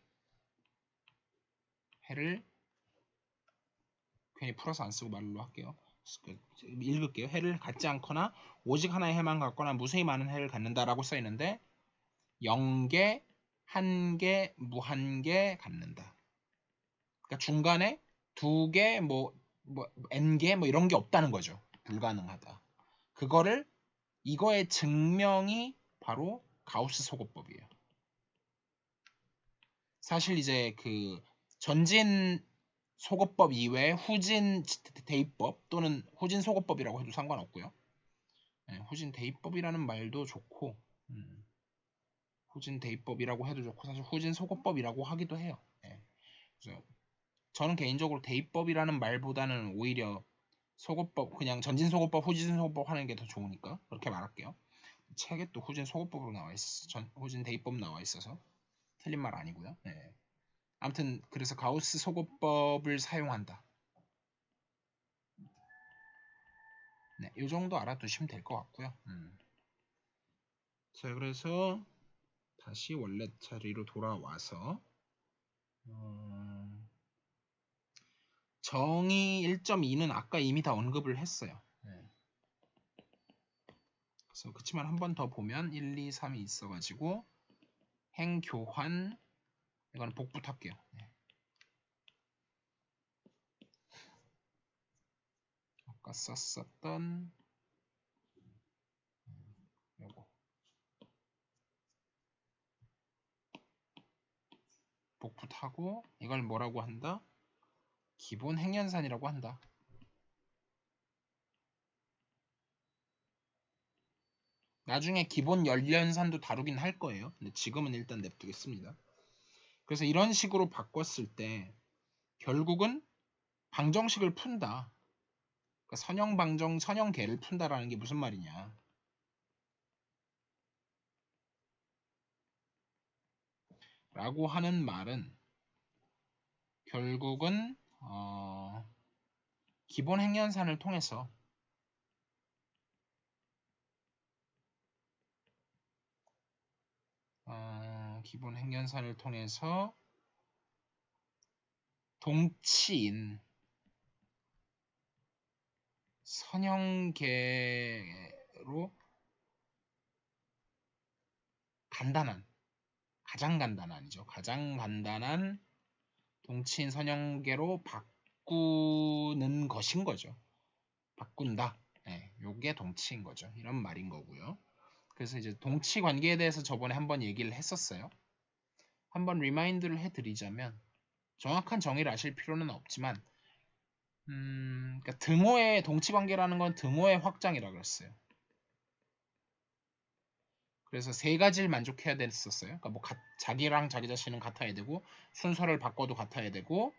해를 괜히 풀어서 안 쓰고 말로 할게요. 읽을게요. 해를 갖지 않거나 오직 하나의 해만 갖거나 무수히 많은 해를 갖는다라고 써 있는데, 0개, 1개, 무한개 갖는다. 그러니까 중간에 2개, n개 뭐 이런 게 없다는 거죠. 불가능하다. 이거의 증명이 바로 가우스 소거법이에요. 사실 이제 그 전진 소거법 이외에 후진 대입법 또는 후진 소거법이라고 해도 상관없고요. 후진 대입법이라는 말도 좋고, 후진 대입법이라고 해도 좋고, 사실 후진 소거법이라고 하기도 해요. 그래서 저는 개인적으로 대입법이라는 말보다는 오히려 소거법, 그냥 전진 소거법, 후진 소거법 하는 게 더 좋으니까 그렇게 말할게요. 책에 또 후진 소거법으로 나와 있어, 후진 대입법 나와 있어서 틀린 말 아니고요. 아무튼 그래서 가우스 소거법을 사용한다. 이 정도 알아두시면 될 것 같고요. 자, 그래서 다시 원래 자리로 돌아와서 정의 1.2는 아까 이미 다 언급을 했어요. 그래서 그치만 한 번 더 보면 1, 2, 3이 있어가지고 행교환, 이거는 복붙 할게요. 아까 썼었던 요거 복붙하고, 이걸 뭐라고 한다? 기본 행연산이라고 한다. 나중에 기본 열연산도 다루긴 할 거예요. 근데 지금은 일단 냅두겠습니다. 그래서 이런 식으로 바꿨을 때 결국은 방정식을 푼다. 그러니까 선형개를 푼다라는 게 무슨 말이냐? 라고 하는 말은 결국은 기본 행연산을 통해서 동치인 선형계로 가장 간단한 동치인 선형계로 바꾸는 것인 거죠. 바꾼다. 요게 동치인 거죠. 이런 말인 거고요. 그래서 이제 동치 관계에 대해서 저번에 한번 얘기를 했었어요. 한번 리마인드를 해드리자면 정확한 정의를 아실 필요는 없지만 그러니까 등호의 동치 관계라는 건 등호의 확장이라고 그랬어요. 그래서 세 가지를 만족해야 됐었어요. 그러니까 뭐 자기랑 자기 자신은 같아야 되고 순서를 바꿔도 같아야 되고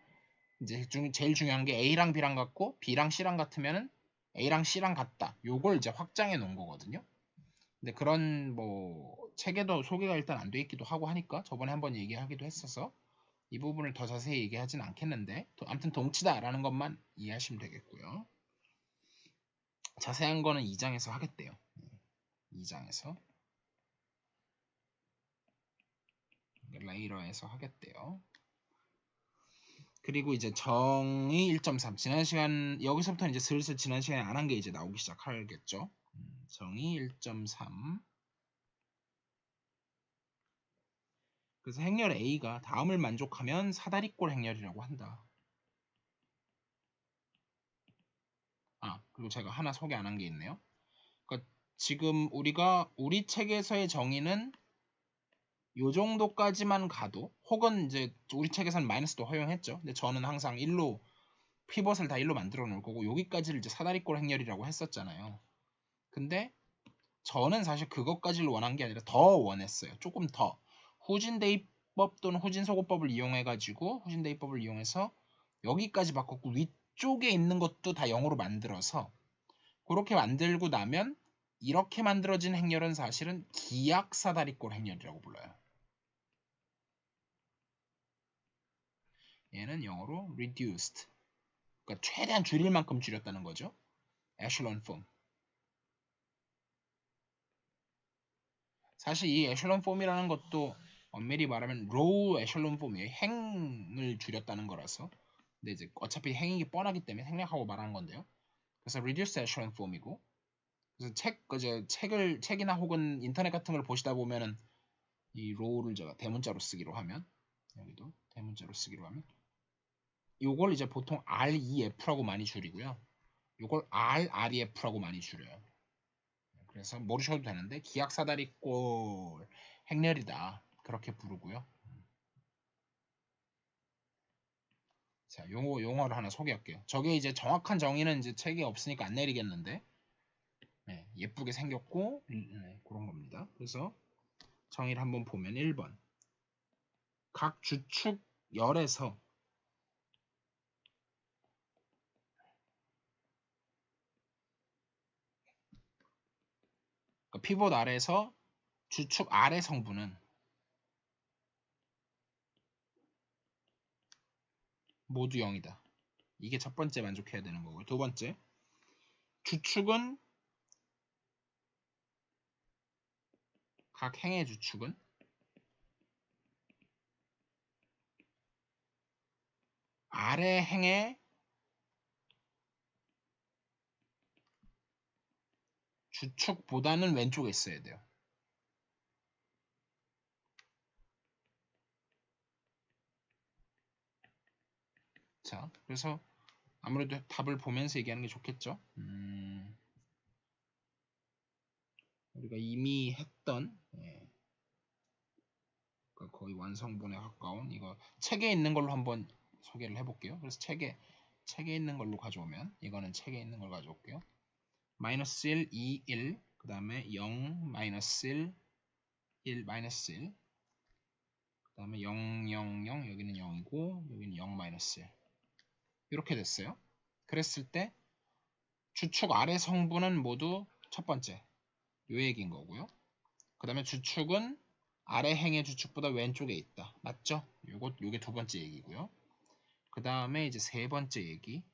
이제 제일 중요한 게 A랑 B랑 같고 B랑 C랑 같으면은 A랑 C랑 같다. 요걸 이제 확장해 놓은 거거든요. 근데 그런 뭐 책에도 소개가 일단 안 돼 있기도 하고 하니까 저번에 한번 얘기하기도 했어서 이 부분을 더 자세히 얘기하진 않겠는데 아무튼 동치다라는 것만 이해하시면 되겠고요. 자세한 거는 2장에서 하겠대요. 2장에서 레이러에서 하겠대요. 그리고 이제 정의 1.3 지난 시간 여기서부터 이제 슬슬 지난 시간에 안 한 게 이제 나오기 시작하겠죠. 정의 1.3 그래서 행렬 A가 다음을 만족하면 사다리꼴 행렬이라고 한다. 그리고 제가 하나 소개 안 한 게 있네요. 그러니까 지금 우리 책에서의 정의는 요 정도까지만 가도 혹은 이제 우리 책에서는 마이너스도 허용했죠. 근데 저는 항상 1로 피벗을 다 1로 만들어 놓을 거고 여기까지를 이제 사다리꼴 행렬이라고 했었잖아요. 근데 저는 사실 그것까지를 원한 게 아니라 더 원했어요. 조금 더 후진대입법 또는 후진소고법을 이용해가지고 후진대입법을 이용해서 여기까지 바꿨고 위쪽에 있는 것도 다 0으로 만들어서 그렇게 만들고 나면 이렇게 만들어진 행렬은 사실은 기약사다리꼴 행렬이라고 불러요. 얘는 영어로 reduced. 그러니까 최대한 줄일 만큼 줄였다는 거죠. echelon form. 사실 이 echelon form이라는 것도 엄밀히 말하면 low echelon form이에요. 행을 줄였다는 거라서. 근데 이제 어차피 행이기 뻔하기 때문에 생략하고 말하는 건데요. 그래서 reduced echelon form이고. 그래서 책이나 혹은 인터넷 같은 걸 보시다 보면은 이 low를 제가 대문자로 쓰기로 하면 여기도 대문자로 쓰기로 하면 요걸 이제 보통 REF라고 많이 줄이고요. 요걸 RREF라고 많이 줄여요. 그래서 모르셔도 되는데 기약사다리꼴 행렬이다 그렇게 부르고요. 자, 용어를 하나 소개할게요. 저게 이제 정확한 정의는 이제 책에 없으니까 안 내리겠는데 네, 예쁘게 생겼고 그런 겁니다. 그래서 정의를 한번 보면 1번 각 주축 열에서 그러니까 피봇 아래에서 주축 아래 성분은 모두 0이다. 이게 첫 번째 만족해야 되는 거고요. 두 번째 주축은 각 행의 주축은 아래 행의 주축보다는 왼쪽에 있어야 돼요. 자, 그래서 아무래도 답을 보면서 얘기하는 게 좋겠죠. 우리가 이미 했던 그러니까 거의 완성본에 가까운 이거 책에 있는 걸로 한번 소개를 해볼게요. 그래서 책에 있는 걸로 가져오면 이거는 책에 있는 걸 가져올게요. 마이너스 1, 2, 1, 그 다음에 0, 마이너스 1, 1, 마이너스 1, 그 다음에 0, 0, 0, 여기는 0이고 여기는 0, 마이너스 1 이렇게 됐어요. 그랬을 때 주축 아래 성분은 모두 첫 번째 요 얘기인 거고요. 그 다음에 주축은 아래 행의 주축보다 왼쪽에 있다. 맞죠? 요게 두 번째 얘기고요. 그 다음에 이제 세 번째 얘기.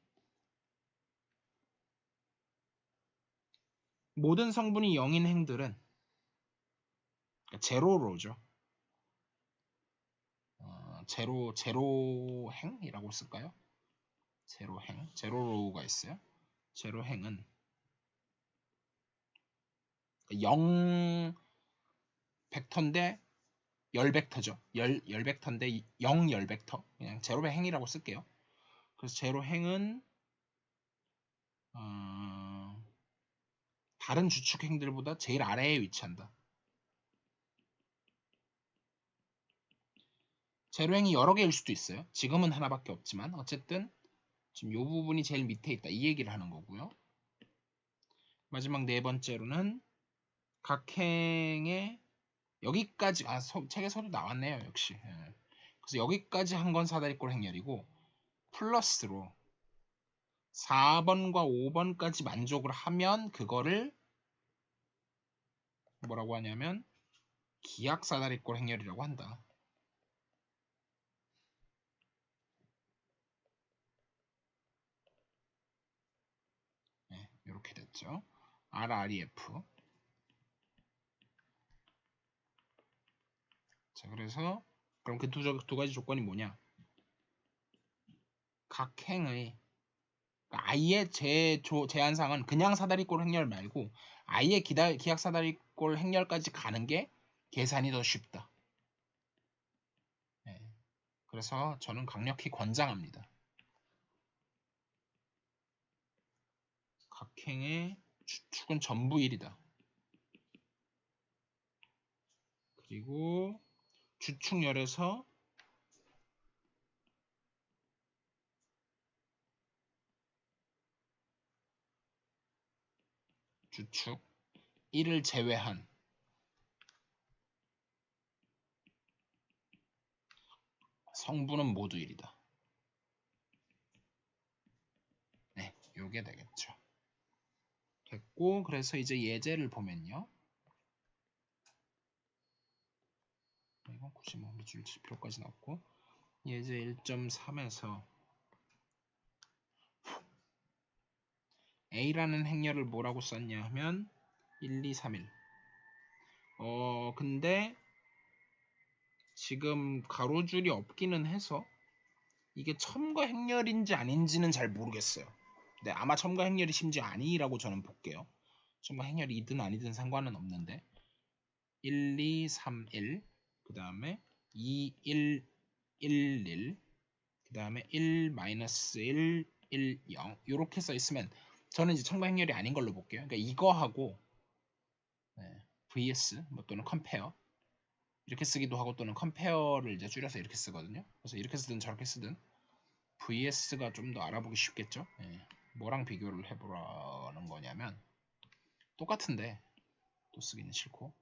모든 성분이 0인 행들은 그러니까 제로로죠. 제로 행이라고 쓸까요? 제로 행, 제로로우가 있어요. 제로 행은 0 벡터인데 10벡터죠. 10벡터인데 0 10벡터. 그냥 제로 행이라고 쓸게요. 그래서 제로 행은 다른 주축 행들보다 제일 아래에 위치한다. 제로행이 여러 개일 수도 있어요. 지금은 하나밖에 없지만 어쨌든 지금 이 부분이 제일 밑에 있다. 이 얘기를 하는 거고요. 마지막 네 번째로는 각행의 여기까지 책에서도 나왔네요. 역시. 예. 그래서 여기까지 한 건 사다리꼴 행렬이고 플러스로 4번과 5번까지 만족을 하면 그거를 뭐라고 하냐면 기하사다리꼴 행렬이라고 한다. 네, 이렇게 됐죠. RREF. 자, 그래서 그럼 그 두 가지 조건이 뭐냐? 각 행의 그러니까 아예 제한상은 그냥 사다리꼴 행렬 말고 아예 기하사다리꼴 행렬까지 가는 게 계산이 더 쉽다. 네, 그래서 저는 강력히 권장합니다. 각행의 추측은 전부 1이다. 그리고 주축열에서 주축 1을 제외한 성분은 모두 1이다. 네, 요게 되겠죠. 됐고, 그래서 이제 예제를 보면요. 이건 굳이 뭐 밑줄 칠 필요까지는 없고, 예제 1.3에서 A라는 행렬을 뭐라고 썼냐 하면 1, 2, 3, 1. 근데 지금 가로줄이 없기는 해서 이게 첨가 행렬인지 아닌지는 잘 모르겠어요. 네, 아마 첨가 행렬이 심지어 아니라고 저는 볼게요. 첨가 행렬이든 아니든 상관은 없는데 1, 2, 3, 1, 그 다음에 2, 1, 1, 1, 그 다음에 1, 1, 1, 0 이렇게 써 있으면 저는 이제 첨가 행렬이 아닌 걸로 볼게요. 그러니까 이거하고 vs 뭐 또는 compare 이렇게 쓰기도 하고 또는 compare를 이제 줄여서 이렇게 쓰거든요. 그래서 이렇게 쓰든 저렇게 쓰든 vs가 좀 더 알아보기 쉽겠죠. 뭐랑 비교를 해보라는 거냐면 똑같은데 또 쓰기는 싫고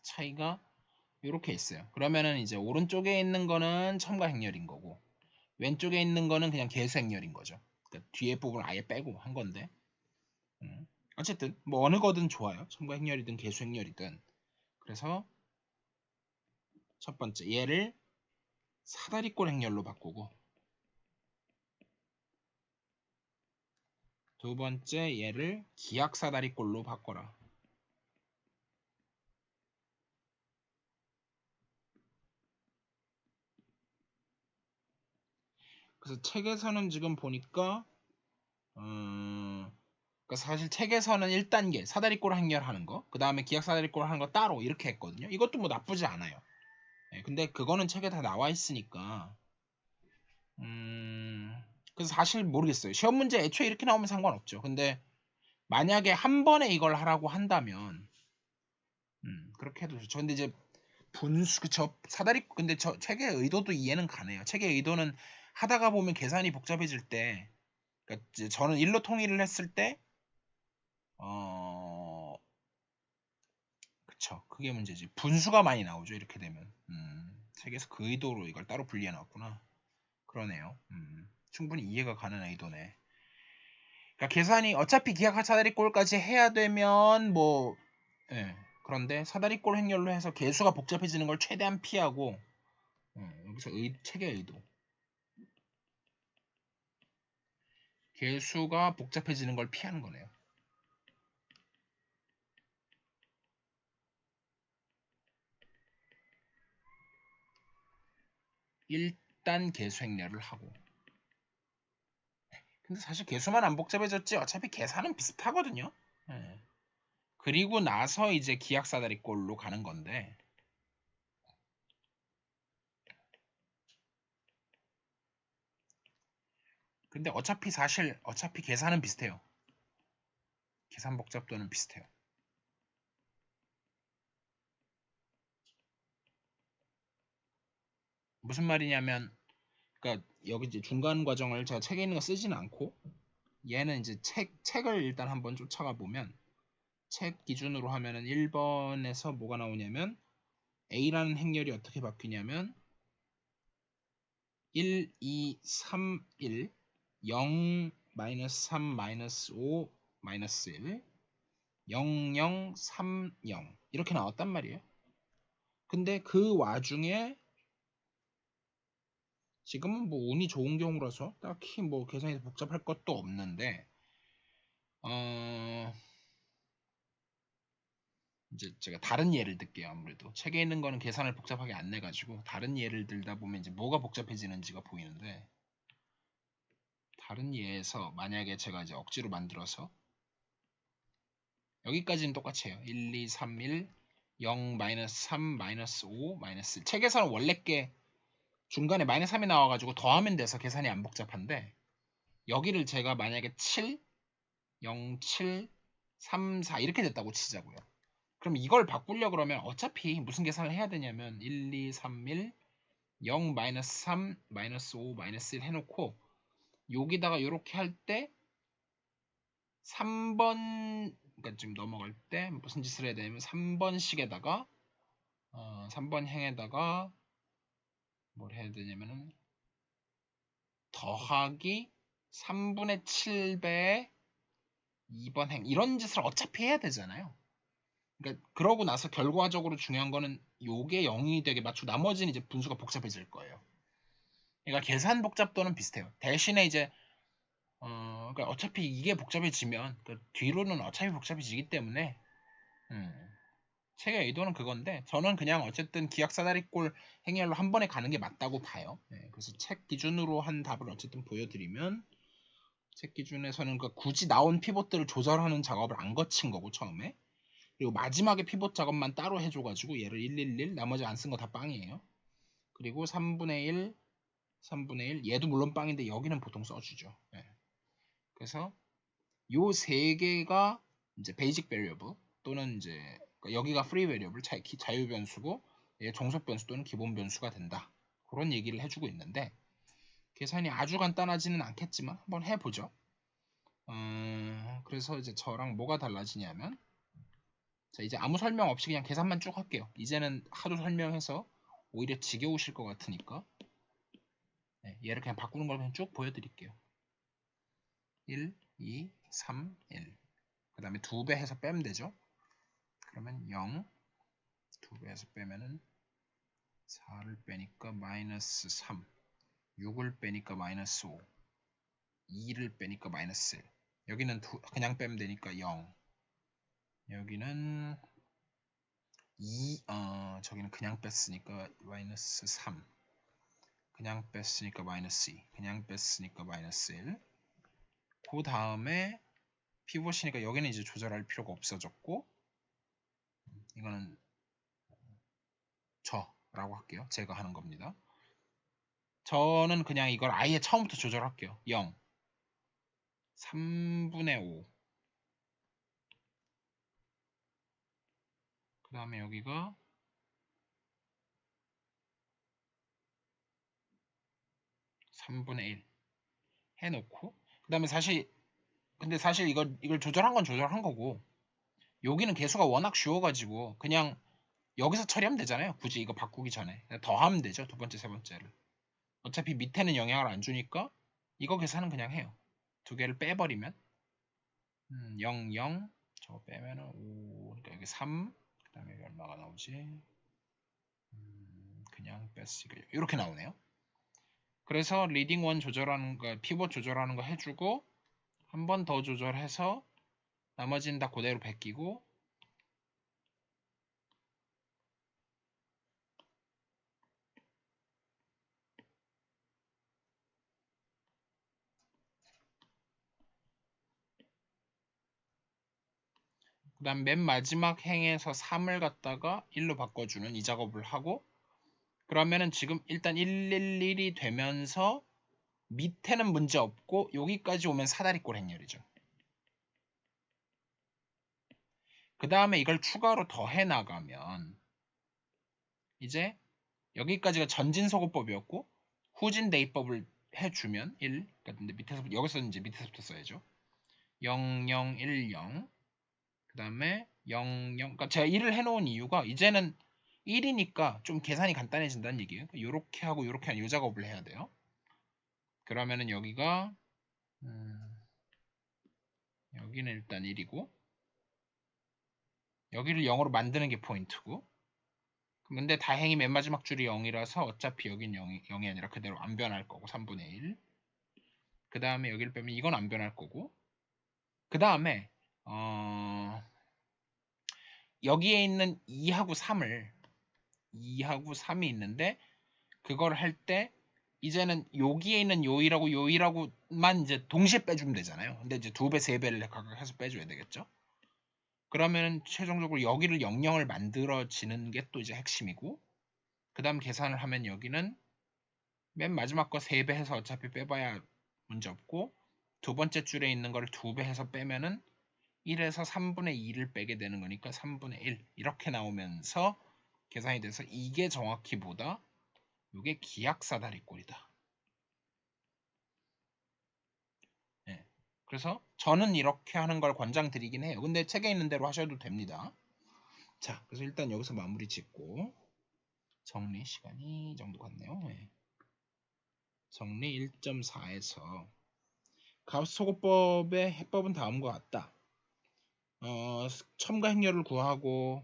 차이가 이렇게 있어요. 그러면은 이제 오른쪽에 있는 거는 첨가 행렬인 거고 왼쪽에 있는 거는 그냥 개수 행렬인 거죠. 그러니까 뒤에 부분을 아예 빼고 한 건데 어쨌든 뭐 어느 거든 좋아요. 첨가 행렬이든 개수 행렬이든. 그래서 첫 번째 얘를 사다리꼴 행렬로 바꾸고 두 번째 얘를 기하사다리꼴로 바꿔라. 그래서 책에서는 지금 보니까 그러니까 사실 책에서는 1단계 사다리꼴 행렬하는 거, 그 다음에 기하사다리꼴 하는 거 따로 이렇게 했거든요. 이것도 뭐 나쁘지 않아요. 근데 그거는 책에 다 나와 있으니까 그래서 사실 모르겠어요. 시험 문제 애초에 이렇게 나오면 상관없죠. 근데 만약에 한 번에 이걸 하라고 한다면 그렇게 해도 좋죠. 근데 이제 분수 그쵸 사다리 근데 저 책의 의도도 이해는 가네요. 책의 의도는 하다가 보면 계산이 복잡해질 때 그러니까 이제 저는 일로 통일을 했을 때 그쵸 그게 문제지. 분수가 많이 나오죠. 이렇게 되면 책에서 그 의도로 이걸 따로 분리해 놨구나. 그러네요. 충분히 이해가 가는 의도네. 그러니까 계산이 어차피 기하학 사다리꼴까지 해야 되면 뭐 그런데 사다리꼴 행렬로 해서 계수가 복잡해지는 걸 최대한 피하고 여기서 책의 의도 계수가 복잡해지는 걸 피하는 거네요. 일단 계수 행렬을 하고 근데 사실 계수만 안 복잡해졌지 어차피 계산은 비슷하거든요. 그리고 나서 이제 기하학 사다리꼴로 가는 건데 근데 어차피 계산은 비슷해요. 계산 복잡도는 비슷해요. 무슨 말이냐면, 그러니까 여기 이제 중간 과정을 제가 책에 있는 거 쓰지는 않고, 얘는 이제 책을 일단 한번 쫓아가 보면, 책 기준으로 하면은 1번에서 뭐가 나오냐면, A라는 행렬이 어떻게 바뀌냐면, 1, 2, 3, 1, 0, 마이너스 3, 마이너스 5, 마이너스 1, 0, 0, 3, 0 이렇게 나왔단 말이에요. 근데 그 와중에 지금은 뭐 운이 좋은 경우라서 딱히 뭐 계산이 복잡할 것도 없는데 이제 제가 다른 예를 들게요. 아무래도 책에 있는 거는 계산을 복잡하게 안 내가지고 다른 예를 들다 보면 이제 뭐가 복잡해지는지가 보이는데 다른 예에서 만약에 제가 이제 억지로 만들어서 여기까지는 똑같이 해요. 1, 2, 3, 1, 0, 마이너스 3, 마이너스 5, 마이너스 1. 책에서는 원래 게 중간에 마이너스 3이 나와가지고 더하면 돼서 계산이 안 복잡한데 여기를 제가 만약에 7, 0, 7, 3, 4 이렇게 됐다고 치자고요. 그럼 이걸 바꾸려 그러면 어차피 무슨 계산을 해야 되냐면 1, 2, 3, 1, 0, 마이너스 3, 마이너스 5, 마이너스 1 해놓고 여기다가 이렇게 할 때 3번 그러니까 지금 넘어갈 때 무슨 짓을 해야 되냐면 3번씩에다가 3번 행에다가 뭘 해야 되냐면은 더하기 3분의 7배의 2번 행 이런 짓을 어차피 해야 되잖아요. 그러니까 그러고 나서 결과적으로 중요한 거는 요게 0이 되게 맞추고 나머지는 이제 분수가 복잡해질 거예요. 그러니까 계산 복잡도는 비슷해요. 대신에 이제 그러니까 어차피 이게 복잡해지면 그 뒤로는 어차피 복잡해지기 때문에 책의 의도는 그건데 저는 그냥 어쨌든 기약사다리꼴 행렬로 한 번에 가는 게 맞다고 봐요. 네, 그래서 책 기준으로 한 답을 어쨌든 보여드리면 책 기준에서는 그 굳이 나온 피봇들을 조절하는 작업을 안 거친 거고 처음에 그리고 마지막에 피봇 작업만 따로 해줘가지고 얘를 111 나머지 안 쓴 거 다 빵이에요. 그리고 3분의 1 3분의 1 얘도 물론 빵인데 여기는 보통 써주죠. 네. 그래서 요 세 개가 이제 베이직 베리어블 또는 이제 그러니까 여기가 프리 베리어블 자유 변수고 얘 종속 변수 또는 기본 변수가 된다. 그런 얘기를 해주고 있는데 계산이 아주 간단하지는 않겠지만 한번 해보죠. 그래서 이제 저랑 뭐가 달라지냐면 자 이제 아무 설명 없이 그냥 계산만 쭉 할게요. 이제는 하도 설명해서 오히려 지겨우실 것 같으니까 네, 얘를 그냥 바꾸는 걸 그냥 쭉 보여드릴게요. 1, 2, 3, 1. 그 다음에 2배 해서 빼면 되죠. 그러면 0, 2배 해서 빼면은 4를 빼니까 마이너스 3, 6을 빼니까 마이너스 5, 2를 빼니까 마이너스 1. 여기는 그냥 빼면 되니까 0. 여기는 2, 저기는 그냥 뺐으니까 마이너스 3. 그냥 뺐으니까 마이너스 2. 그냥 뺐으니까 마이너스 1. 그 다음에 피봇이니까 여기는 이제 조절할 필요가 없어졌고 이거는 저라고 할게요. 제가 하는 겁니다. 저는 그냥 이걸 아예 처음부터 조절할게요. 0, 3분의 5. 그 다음에 여기가 3분의 1 해놓고 그 다음에 근데 사실 이걸 조절한 건 조절한 거고 여기는 개수가 워낙 쉬워가지고 그냥 여기서 처리하면 되잖아요. 굳이 이거 바꾸기 전에 더 하면 되죠. 두 번째, 세 번째를. 어차피 밑에는 영향을 안 주니까 이거 계산은 그냥 해요. 두 개를 빼버리면 0, 0 저거 빼면은 5 그러니까 여기 3 그 다음에 여기 얼마가 나오지? 그냥 뺐으니까 이렇게 나오네요. 그래서 리딩 원 조절하는 거, 피벗 조절하는 거 해주고 한 번 더 조절해서 나머지는 다 그대로 베끼고 그 다음 맨 마지막 행에서 3을 갖다가 1로 바꿔주는 이 작업을 하고 그러면은 지금 일단 111이 되면서 밑에는 문제 없고 여기까지 오면 사다리꼴 행렬이죠. 그 다음에 이걸 추가로 더해 나가면 이제 여기까지가 전진소거법이었고 후진대입법을 해주면 1. 근데 여기서 이제 밑에서부터 써야죠. 0, 0, 1, 0. 그 다음에 0, 0. 그러니까 제가 1을 해놓은 이유가 이제는 1이니까 좀 계산이 간단해진다는 얘기예요. 요렇게 하고 요렇게 하는 요 작업을 해야 돼요. 그러면은 여기가 여기는 일단 1이고 여기를 0으로 만드는 게 포인트고 근데 다행히 맨 마지막 줄이 0이라서 어차피 여긴 0이 아니라 그대로 안 변할 거고 3분의 1. 그 다음에 여기를 빼면 이건 안 변할 거고 그 다음에 여기에 있는 2하고 3이 있는데 그걸 할 때 이제는 여기에 있는 요일하고 요일하고만 이제 동시에 빼주면 되잖아요. 근데 이제 2배, 3배를 각각 해서 빼줘야 되겠죠. 그러면 최종적으로 여기를 00을 만들어지는 게 또 이제 핵심이고 그 다음 계산을 하면 여기는 맨 마지막 거 3배 해서 어차피 빼봐야 문제 없고 두 번째 줄에 있는 걸 2배 해서 빼면은 1에서 3분의 2를 빼게 되는 거니까 3분의 1 이렇게 나오면서 계산이 돼서 이게 정확히 보다 이게 기약사다리꼴이다. 네. 그래서 저는 이렇게 하는 걸 권장드리긴 해요. 근데 책에 있는 대로 하셔도 됩니다. 자, 그래서 일단 여기서 마무리 짓고 정리 시간이 이 정도 같네요. 네. 정리 1.4에서 가우스-소거법의 해법은 다음과 같다. 첨가 행렬을 구하고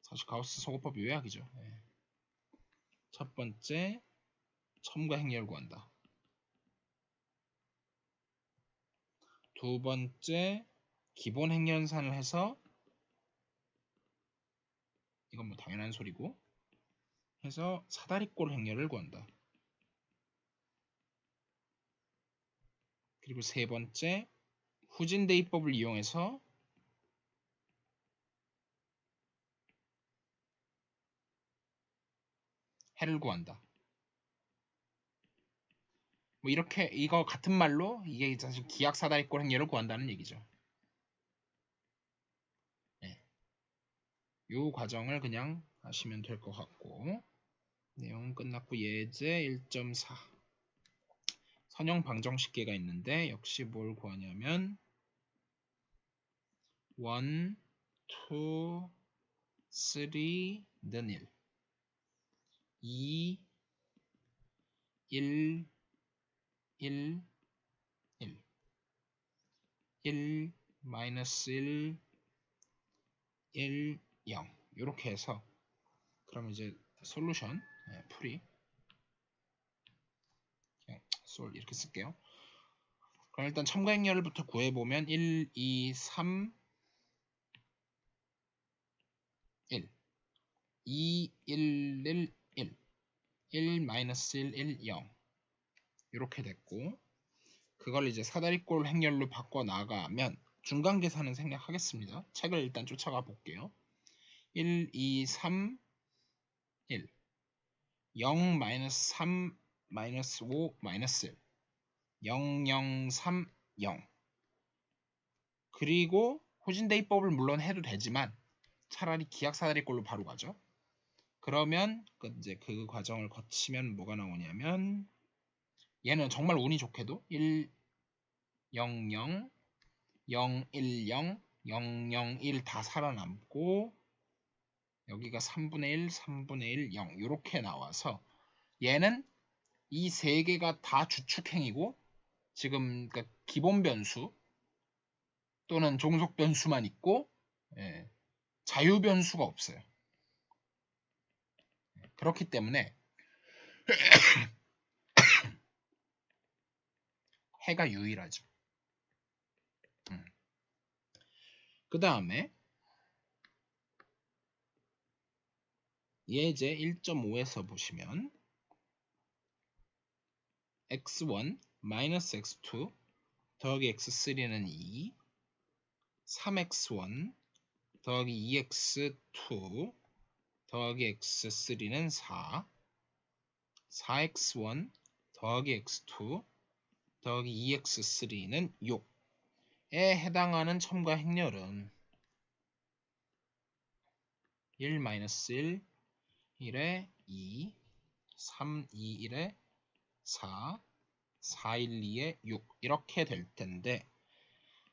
사실 가우스-소거법 요약이죠. 네. 첫 번째 첨가 행렬 구한다. 두 번째 기본 행렬산을 해서 이건 뭐 당연한 소리고 해서 사다리꼴 행렬을 구한다. 그리고 세 번째 후진대입법을 이용해서 해를 구한다. 뭐 이렇게 이거 같은 말로 이게 사실 기약사다리꼴 행렬을 구한다는 얘기죠. 네. 요 과정을 그냥 하시면 될 것 같고 내용은 끝났고 예제 1.4 선형 방정식계가 있는데 역시 뭘 구하냐면 1, 2, 3는 1 2, 1, 1, 1 1, 마이너스 1, 1, 0 이렇게 해서 그러면 이제 솔루션 풀이 그냥 솔 이렇게 쓸게요. 그럼 일단 첨가 행렬부터 구해보면 1, 2, 3, 1 2, 1, 1, 1 1, 마이너스 1, 1, 0 이렇게 됐고 그걸 이제 사다리꼴 행렬로 바꿔 나가면 중간 계산은 생략하겠습니다. 책을 일단 쫓아가 볼게요. 1, 2, 3, 1 0, 마이너스 3, 마이너스 5, 마이너스 1 0, 0, 3, 0 그리고 후진대입법을 물론 해도 되지만 차라리 기약사다리꼴로 바로 가죠. 그러면 이제 그 과정을 거치면 뭐가 나오냐면 얘는 정말 운이 좋게도 1, 0, 0, 0, 1, 0, 0, 0, 1 다 살아남고 여기가 3분의 1, 3분의 1, 0 이렇게 나와서 얘는 이 세 개가 다 주축행이고 지금 그러니까 기본 변수 또는 종속 변수만 있고 자유 변수가 없어요. 그렇기 때문에 해가 유일하죠. 그 다음에 예제 1.5에서 보시면 x1 마이너스 x2 더하기 x3는 2 3x1 더하기 2x2 더하기 x3는 4 4x1 더하기 x2 더하기 2x3는 6에 해당하는 첨가 행렬은 1 마이너스 1, 1에 2, 3, 2, 1에 4, 4, 1, 2에 6 이렇게 될 텐데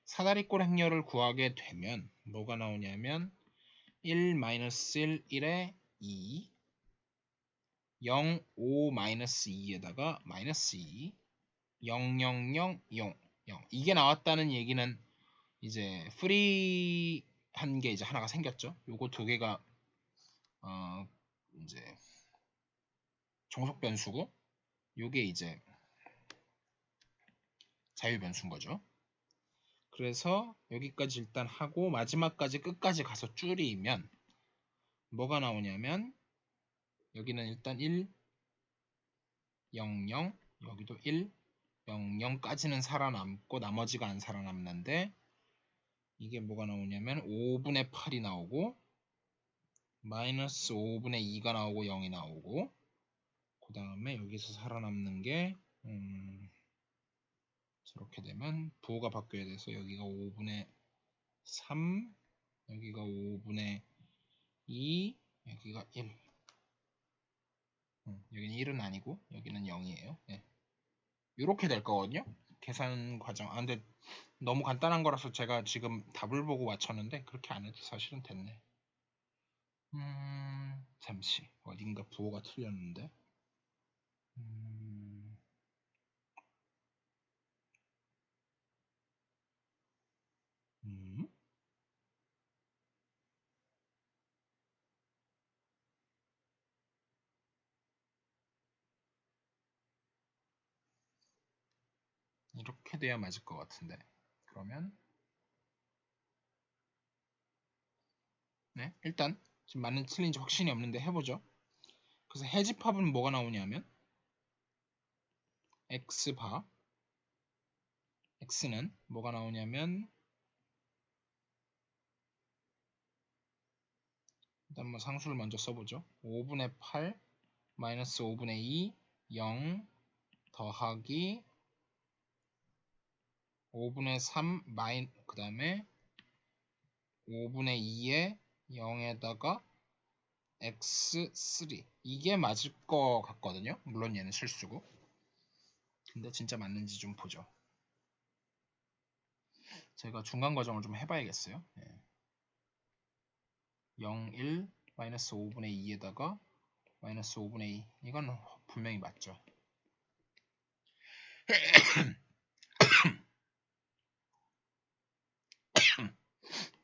사다리꼴 행렬을 구하게 되면 뭐가 나오냐면 1 마이너스 1, 1에 2, 0, 5 마이너스 2에다가 마이너스 2, 0, 0, 0, 0, 0 이게 나왔다는 얘기는 이제 프리한 게 이제 하나가 생겼죠. 요거 두 개가 이제 종속 변수고 요게 이제 자유 변수인 거죠. 그래서 여기까지 일단 하고 마지막까지 끝까지 가서 줄이면 뭐가 나오냐면 여기는 일단 1, 0, 0 여기도 1, 0, 0까지는 살아남고 나머지가 안 살아남는데 이게 뭐가 나오냐면 5분의 8이 나오고 마이너스 5분의 2가 나오고 0이 나오고 그 다음에 여기서 살아남는 게 저렇게 되면 부호가 바뀌어야 돼서 여기가 5분의 3 여기가 5분의 2 여기가 1 여기는 1은 아니고 여기는 0이에요. 네. 이렇게 될 거거든요. 계산 과정. 근데 너무 간단한 거라서 제가 지금 답을 보고 맞췄는데 그렇게 안 해도 사실은 됐네. 잠시 어딘가 부호가 틀렸는데. 이렇게 돼야 맞을 것 같은데. 그러면 네 일단 지금 맞는 틀린지 확신이 없는데 해보죠. 그래서 해집합은 뭐가 나오냐면 x바 x는 뭐가 나오냐면 일단 뭐 상수를 먼저 써보죠. 5분의 8 마이너스 5분의 2 0 더하기 5분의 3 그 다음에 5분의 2에 0에다가 x3 이게 맞을 것 같거든요. 물론 얘는 실수고 근데 진짜 맞는지 좀 보죠. 제가 중간 과정을 좀 해봐야겠어요. 0, 1, 마이너스 5분의 2에다가 마이너스 5분의 2 이건 분명히 맞죠.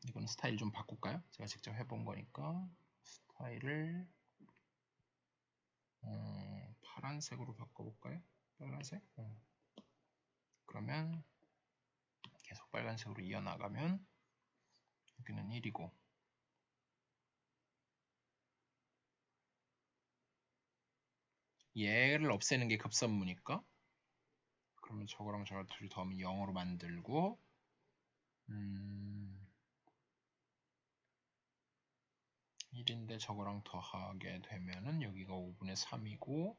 이건 스타일 좀 바꿀까요? 제가 직접 해본 거니까 스타일을 파란색으로 바꿔볼까요? 빨간색? 그러면 계속 빨간색으로 이어나가면 여기는 1이고 얘를 없애는 게 급선무니까 그러면 저거랑 저걸 둘이 더하면 0으로 만들고 1인데 저거랑 더하게 되면은 여기가 5분의 3이고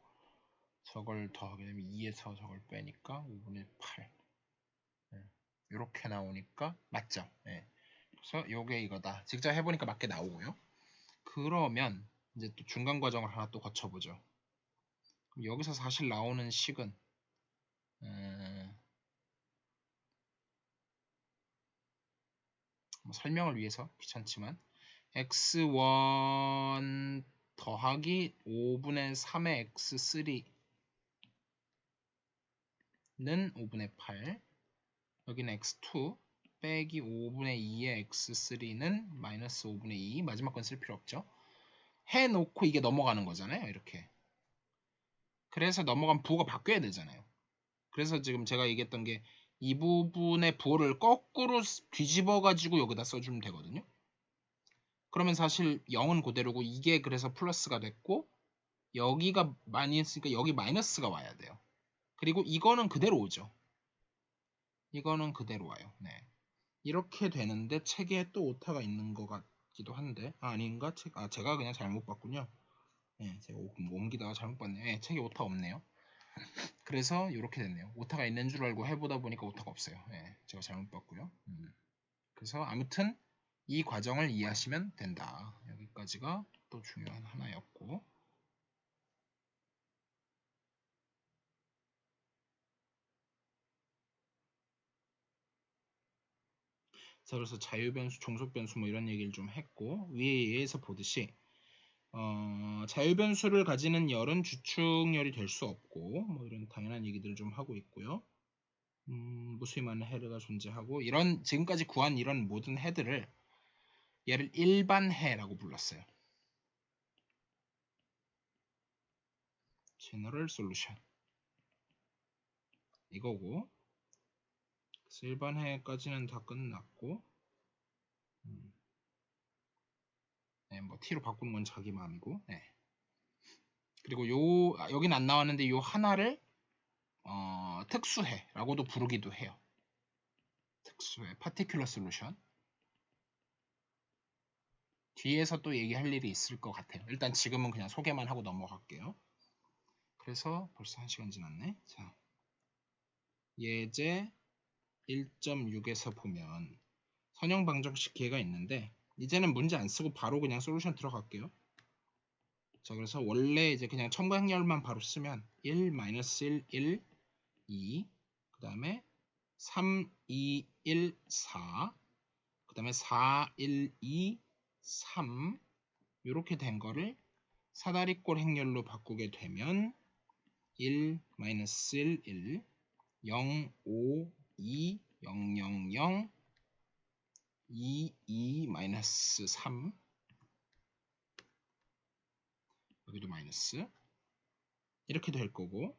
저걸 더하게 되면 2에서 저걸 빼니까 5분의 8 이렇게 나오니까 맞죠? 그래서 요게 이거다. 직접 해보니까 맞게 나오고요. 그러면 이제 또 중간 과정을 하나 또 거쳐보죠. 그럼 여기서 사실 나오는 식은 뭐 설명을 위해서 귀찮지만 x1 더하기 5분의 3의 x3는 5분의 8 여기는 x2 빼기 5분의 2의 x3는 마이너스 5분의 2 마지막 건 쓸 필요 없죠. 해놓고 이게 넘어가는 거잖아요. 이렇게 그래서 넘어간 부호가 바뀌어야 되잖아요. 그래서 지금 제가 얘기했던 게 이 부분의 부호를 거꾸로 뒤집어 가지고 여기다 써주면 되거든요. 그러면 사실 0은 그대로고 이게 그래서 플러스가 됐고 여기가 마이너스니까 여기 마이너스가 와야 돼요. 그리고 이거는 그대로 오죠. 이거는 그대로 와요. 네. 이렇게 되는데 책에 또 오타가 있는 것 같기도 한데 아닌가? 제가 그냥 잘못 봤군요. 네, 제가 옮기다가 잘못 봤네요. 네, 책에 오타 없네요. 그래서 이렇게 됐네요. 오타가 있는 줄 알고 해보다 보니까 오타가 없어요. 네, 제가 잘못 봤고요. 그래서 아무튼 이 과정을 이해하시면 된다. 여기까지가 또 중요한 하나였고, 자, 그래서 자유변수, 종속변수 뭐 이런 얘기를 좀 했고, 위에서 보듯이 자유변수를 가지는 열은 주축열이 될 수 없고, 뭐 이런 당연한 얘기들을 좀 하고 있고요. 무수히 많은 해가 존재하고, 이런 지금까지 구한 이런 모든 해들을 얘를 일반해라고 불렀어요. General Solution 이거고, 그래서 일반해까지는 다 끝났고, 네, 뭐 t로 바꾸는 건 자기 마음이고, 네. 그리고 여긴 안 나왔는데 요 하나를 특수해라고도 부르기도 해요. 특수해, particular solution. 뒤에서 또 얘기할 일이 있을 것 같아요. 일단 지금은 그냥 소개만 하고 넘어갈게요. 그래서 벌써 1시간 지났네. 자, 예제 1.6에서 보면 선형 방정식 기회가 있는데, 이제는 문제 안 쓰고 바로 그냥 솔루션 들어갈게요. 자, 그래서 원래 이제 그냥 첨가 행렬만 바로 쓰면 1, 1, 1, 2, 그 다음에 3, 2, 1, 4, 그 다음에 4, 1, 2, 3 이렇게 된 거를 사다리꼴 행렬로 바꾸게 되면 1, 1, 1, 0, 5, 2, 0, 0, 0, 2, 2, 3 여기도 마이너스 이렇게 될 거고,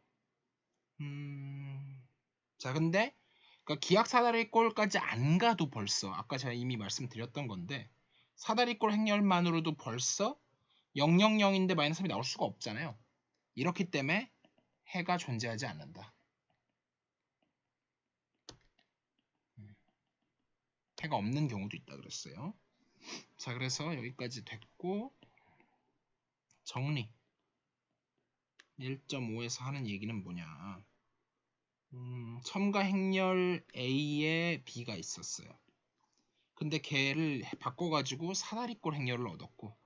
자, 근데 그러니까 기하 사다리꼴까지 안 가도 벌써 아까 제가 이미 말씀드렸던 건데, 사다리꼴 행렬만으로도 벌써 000인데 마이너스 3이 나올 수가 없잖아요. 이렇기 때문에 해가 존재하지 않는다. 해가 없는 경우도 있다 그랬어요. 자, 그래서 여기까지 됐고, 정리 1.5에서 하는 얘기는 뭐냐, 첨가 행렬 A에 B가 있었어요. 근데 걔를 바꿔가지고 사다리꼴 행렬을 얻었고,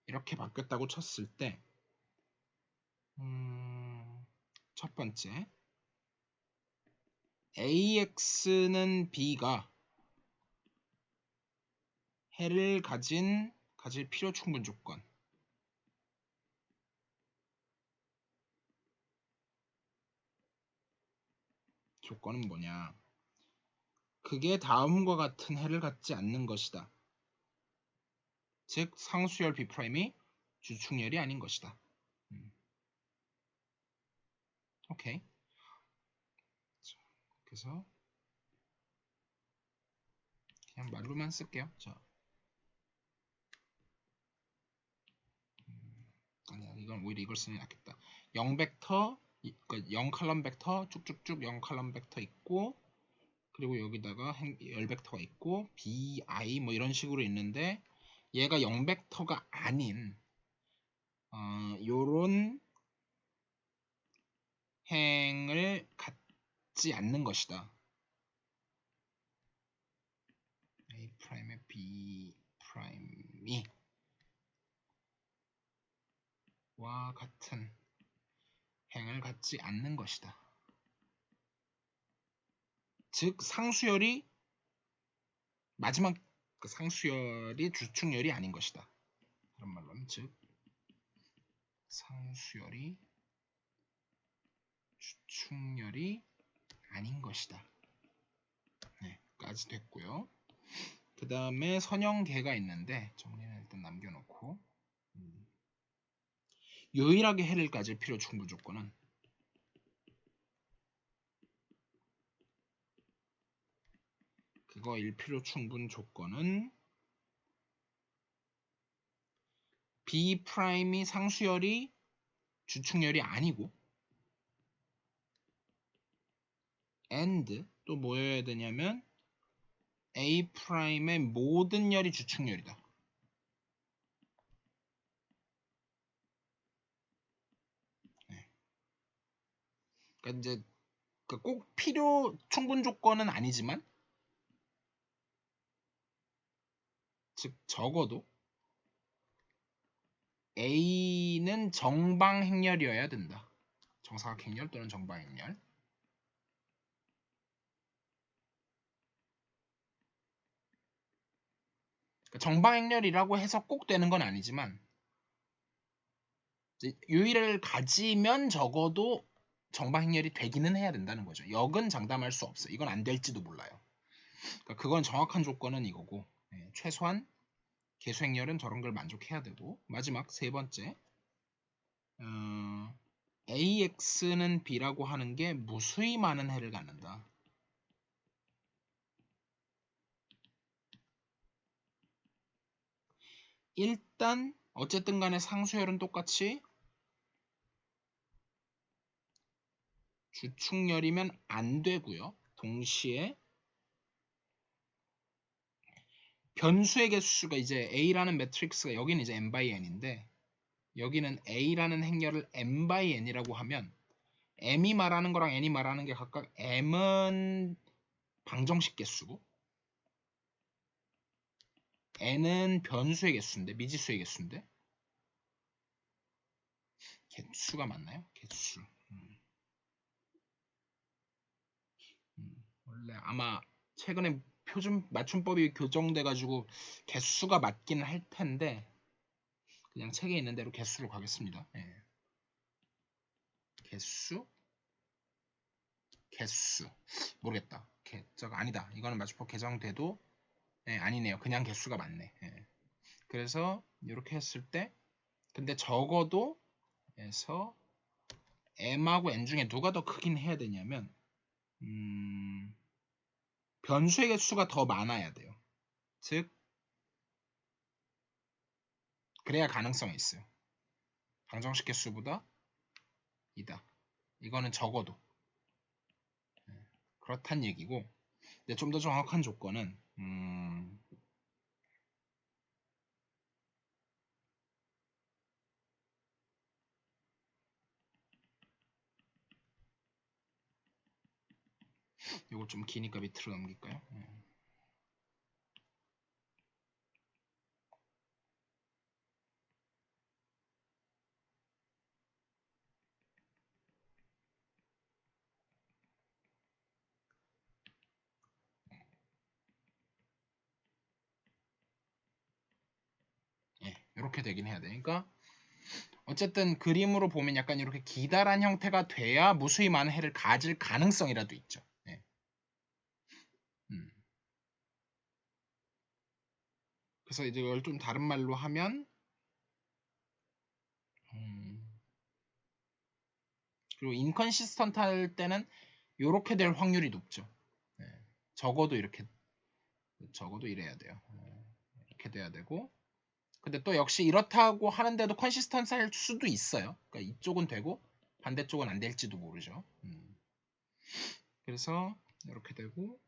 이렇게 바뀌었다고 쳤을 때, 첫 번째 AX는 B가 해를 가질 필요 충분 조건은 뭐냐, 그게 다음과 같은 해를 갖지 않는 것이다. 즉 상수열 B'이 주축열이 아닌 것이다. 오케이. 그래서 그냥 말로만 쓸게요. 자, 아니야, 이건 오히려 이걸 쓰는 게 낫겠다. 0벡터, 그러니까 0칼럼 벡터 쭉쭉쭉 0칼럼 벡터 있고, 그리고 여기다가 열 벡터가 있고 bi 뭐 이런 식으로 있는데, 얘가 0벡터가 아닌 요런 행을 갖지 않는 것이다. A'의 B'이 와 같은 행을 갖지 않는 것이다. 즉 상수열이 마지막 그 상수열이 주축열이 아닌 것이다. 그런 말로는 즉 상수열이 주축열이 아닌 것이다. 네, 까지 됐고요. 그 다음에 선형계가 있는데 정리는 일단 남겨놓고, 유일하게 해를 가질 필요 충분 조건은 그거 필요 충분 조건은 B'이 상수열이 주축열이 아니고, and 또 뭐여야 되냐면 A'의 모든 열이 주축열이다. 그러니까 이제 꼭 필요 충분 조건은 아니지만, 즉 적어도 A는 정방행렬이어야 된다. 정사각행렬 또는 정방행렬. 그러니까 정방행렬이라고 해서 꼭 되는 건 아니지만, 유의를 가지면 적어도 정방행렬이 되기는 해야 된다는 거죠. 역은 장담할 수 없어. 이건 안 될지도 몰라요. 그러니까 그건 정확한 조건은 이거고, 최소한 개수행렬은 저런 걸 만족해야 되고. 마지막 세 번째, AX는 B라고 하는 게 무수히 많은 해를 갖는다. 일단 어쨌든 간에 상수열은 똑같이 주축열이면 안 되고요. 동시에 변수의 개수가 이제 A라는 매트릭스가 여기는 이제 n by n인데, 여기는 A라는 행렬을 n by n이라고 하면 m이 말하는 거랑 n이 말하는 게 각각 m은 방정식 개수고 n은 변수의 개수인데, 미지수의 개수인데, 개수가 맞나요? 개수. 원래 아마 최근에 표준 맞춤법이 교정돼가지고 개수가 맞긴 할 텐데, 그냥 책에 있는 대로 개수로 가겠습니다. 개수 모르겠다. 개자가 아니다. 이거는 맞춤법 개정돼도 아니네요. 그냥 개수가 맞네. 그래서 이렇게 했을 때, 근데 적어도 에서 m하고 n 중에 누가 더 크긴 해야 되냐면, 변수의 개수가 더 많아야 돼요. 즉 그래야 가능성이 있어요. 방정식 개수보다 이다. 이거는 적어도 그렇단 얘기고, 근데 좀 더 정확한 조건은 이거 좀 기니까 밑으로 넘길까요? 이렇게 되긴 해야 돼. 그러니까 어쨌든 그림으로 보면 약간 이렇게 기다란 형태가 돼야 무수히 많은 해를 가질 가능성이라도 있죠. 그래서 이제 이걸 좀 다른 말로 하면, 그리고 인컨시스턴트 할 때는 이렇게 될 확률이 높죠. 적어도 이래야 돼요. 이렇게 돼야 되고, 근데 또 역시 이렇다고 하는데도 컨시스턴트 할 수도 있어요. 그러니까 이쪽은 되고 반대쪽은 안 될지도 모르죠. 그래서 이렇게 되고,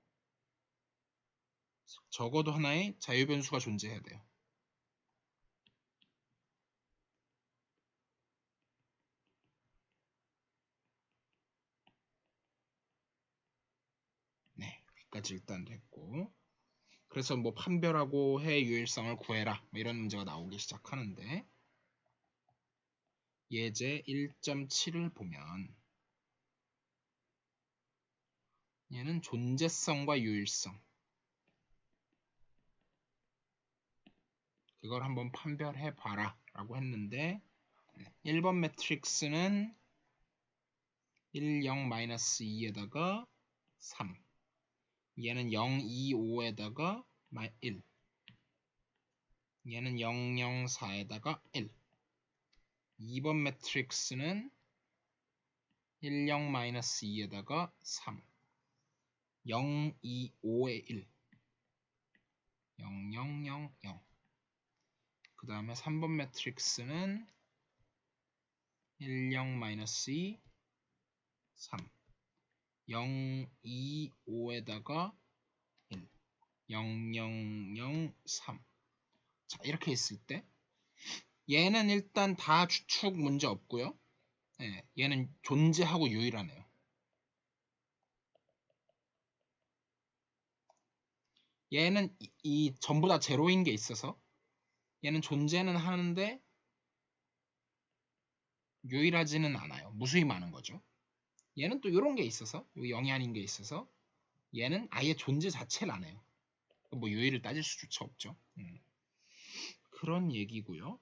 적어도 하나의 자유 변수가 존재해야 돼요. 네, 여기까지 일단 됐고, 그래서 뭐 판별하고 해 유일성을 구해라 뭐 이런 문제가 나오기 시작하는데, 예제 1.7을 보면 얘는 존재성과 유일성, 그걸 한번 판별해 봐라 라고 했는데, 1번 매트릭스는 1, 0, 2에다가 3, 얘는 0, 2, 5에다가 1, 얘는 0, 0, 4에다가 1. 2번 매트릭스는 1, 0, 2에다가 3, 0, 2, 5에 1, 0, 0, 0, 0. 그 다음에 3번 매트릭스는 1, 0, 2, 3, 0, 2, 5에다가 1, 0, 0, 0, 3. 자, 이렇게 있을 때 얘는 일단 다 추측 문제 없고요. 얘는 존재하고 유일하네요. 얘는 이 전부 다 제로인 게 있어서 얘는 존재는 하는데 유일하지는 않아요. 무수히 많은 거죠. 얘는 또 이런 게 있어서, 요 0이 아닌 게 있어서 얘는 아예 존재 자체를 안 해요. 뭐 유의를 따질 수조차 없죠. 그런 얘기고요.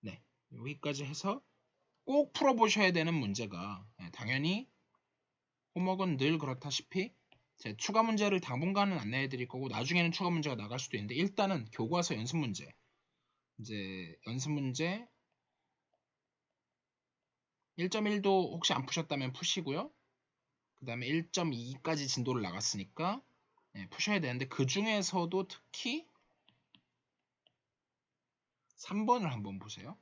네, 여기까지 해서 꼭 풀어보셔야 되는 문제가 당연히 홈워크는 늘 그렇다시피 제 추가 문제를 당분간은 안 내드릴 거고 나중에는 추가 문제가 나갈 수도 있는데 일단은 교과서 연습 문제 이제 연습 문제 1.1도 혹시 안 푸셨다면 푸시고요. 그 다음에 1.2까지 진도를 나갔으니까 푸셔야 되는데 그 중에서도 특히 3번을 한번 보세요.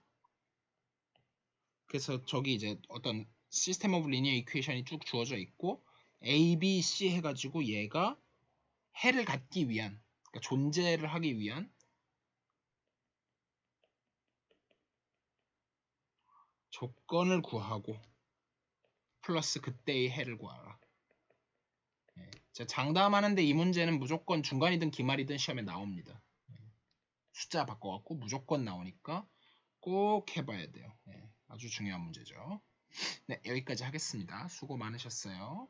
그래서 저기 이제 어떤 시스템 오브 리니어 이퀘이션이 쭉 주어져 있고 A, B, C 해가지고 얘가 해를 갖기 위한 그러니까 존재를 하기 위한 조건을 구하고 플러스 그때의 해를 구하라. 장담하는데 이 문제는 무조건 중간이든 기말이든 시험에 나옵니다. 숫자 바꿔갖고 무조건 나오니까 꼭 해봐야 돼요. 아주 중요한 문제죠. 네, 여기까지 하겠습니다. 수고 많으셨어요.